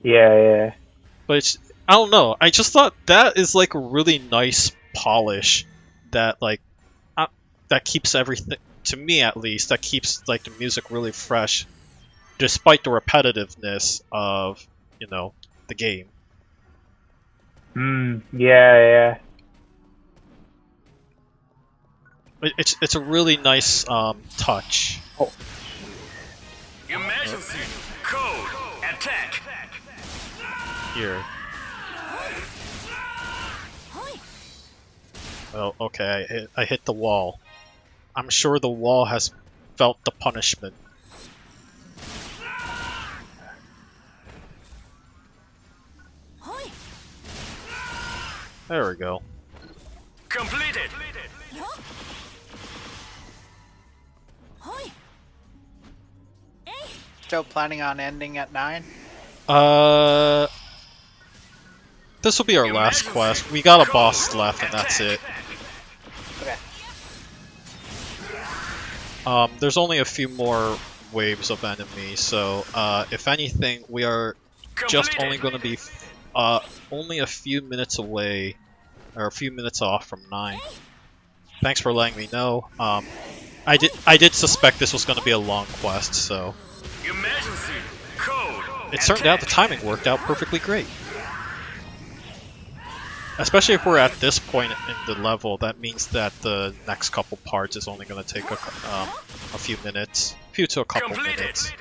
Yeah. But I don't know. I just thought that is like a really nice polish that like that keeps everything, to me at least, that keeps like the music really fresh despite the repetitiveness of, you know, the game. Yeah. It's a really nice touch. Oh. Emergency code attack. Here. Oh, okay, I hit the wall. I'm sure the wall has felt the punishment. There we go. Completed. Still planning on ending at 9? This will be our last quest. We got a boss left and that's it. Okay. There's only a few more waves of enemies, so if anything, we are just only going to be only a few minutes away, or a few minutes off from 9. Thanks for letting me know. I did suspect this was going to be a long quest, so Emergency code. it turned out the timing worked out perfectly great. Especially if we're at this point in the level, that means that the next couple parts is only going to take a few minutes, few to a couple minutes.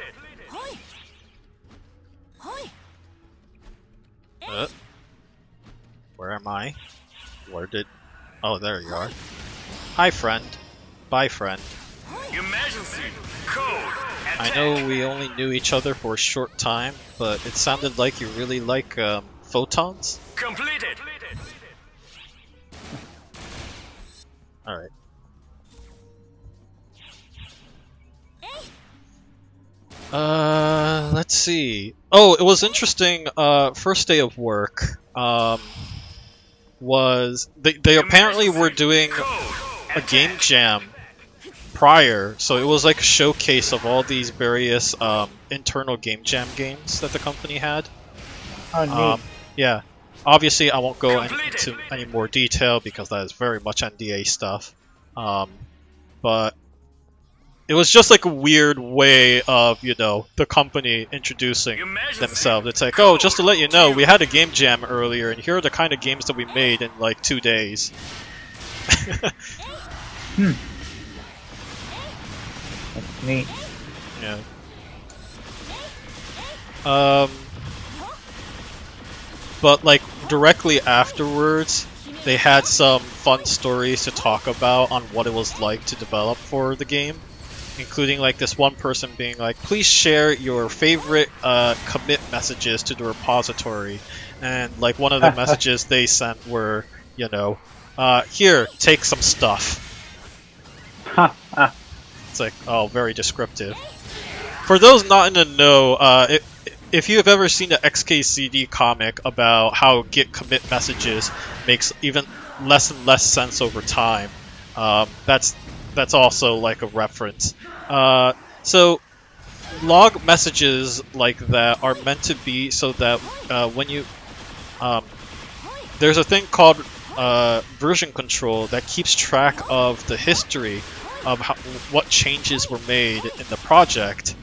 Where am I? Where did? Oh, there you are. Hi, friend. Bye, friend. Emergency code attack. I know we only knew each other for a short time, but it sounded like you really like photons. Completed. Alright. Let's see. Oh, it was interesting. First day of work. Was they apparently were doing a game jam prior, so it was like a showcase of all these various internal game jam games that the company had. Oh, neat. Yeah. Obviously, I won't go into any more detail because that is very much NDA stuff. But it was just like a weird way of, you know, the company introducing themselves. It's like, oh, just to let you know, we had a game jam earlier, and here are the kind of games that we made in like 2 days. That's neat. Yeah. But like directly afterwards, they had some fun stories to talk about on what it was like to develop for the game, including like this one person being like, please share your favorite commit messages to the repository, and like one of the messages they sent were, you know, here, take some stuff. It's like, oh, very descriptive. For those not in the know, if you have ever seen the XKCD comic about how Git commit messages makes even less and less sense over time, that's also like a reference. So log messages like that are meant to be so that when you there's a thing called version control that keeps track of the history of what changes were made in the project,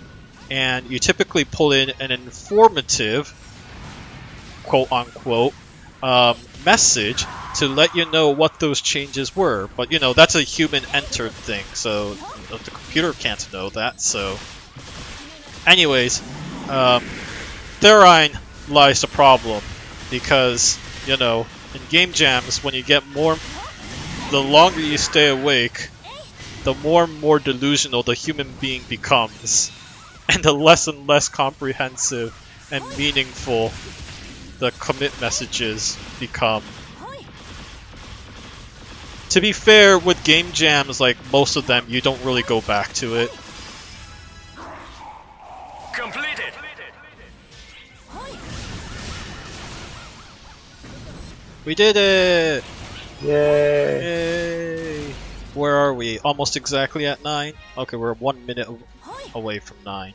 and you typically pull in an informative, quote-unquote, message to let you know what those changes were. But, you know, that's a human-entered thing, so the computer can't know that, so... Anyways, therein lies the problem, because, you know, in game jams, when you get more... The longer you stay awake, the more and more delusional the human being becomes, and the less and less comprehensive and meaningful the commit messages become. To be fair, with game jams, like most of them, you don't really go back to it. Completed. We did it! Yay! Yay! Where are we? Almost exactly at 9? Okay, we're 1 minute away from 9.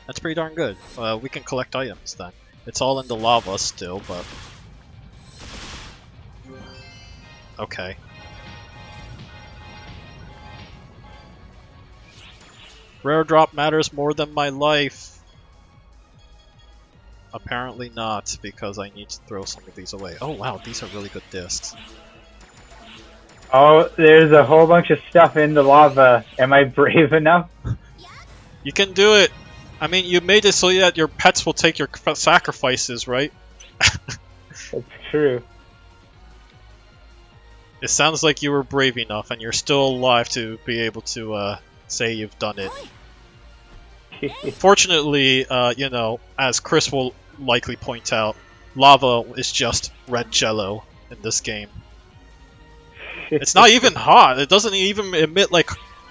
That's pretty darn good. We can collect items then. It's all in the lava still, but... Okay. Rare drop matters more than my life. apparently not, because I need to throw some of these away. Oh wow, these are really good discs. Oh, there's a whole bunch of stuff in the lava. Am I brave enough? You can do it! I mean, you made it so that your pets will take your sacrifices, right? It's true. It sounds like you were brave enough, and you're still alive to be able to say you've done it. Fortunately, you know, as Chris will likely point out, lava is just red jello in this game. It's not even hot. It doesn't even emit, like,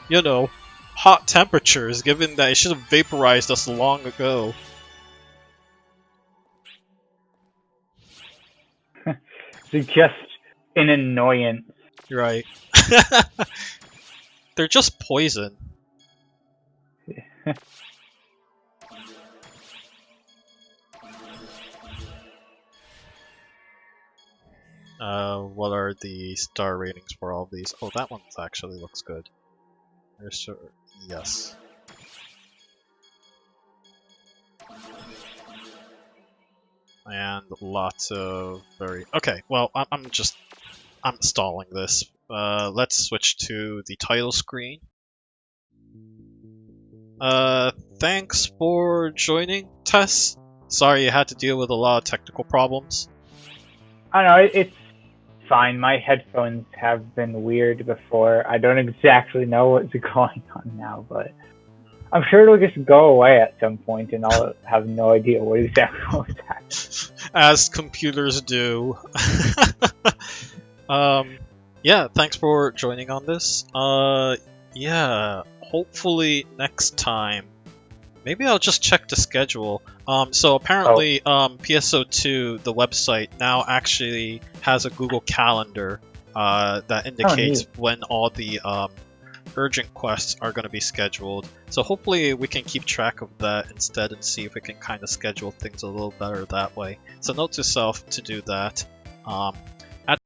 you know, hot temperatures, given that it should have vaporized us long ago. It's just an annoyance. Right. They're just poison. What are the star ratings for all of these? Oh, that one actually looks good. Yes. And lots of very... Okay, well, I'm stalling this. Let's switch to the title screen. Thanks for joining, Tess. Sorry you had to deal with a lot of technical problems. I don't know, it's fine. My headphones have been weird before. I don't exactly know what's going on now, but I'm sure it'll just go away at some point and I'll have no idea what exactly was happening. As computers do. Yeah, thanks for joining on this. Yeah, hopefully next time. Maybe I'll just check the schedule. So apparently, PSO2, the website, now actually has a Google Calendar that indicates when all the urgent quests are going to be scheduled. So hopefully we can keep track of that instead and see if we can kind of schedule things a little better that way. So note to self to do that.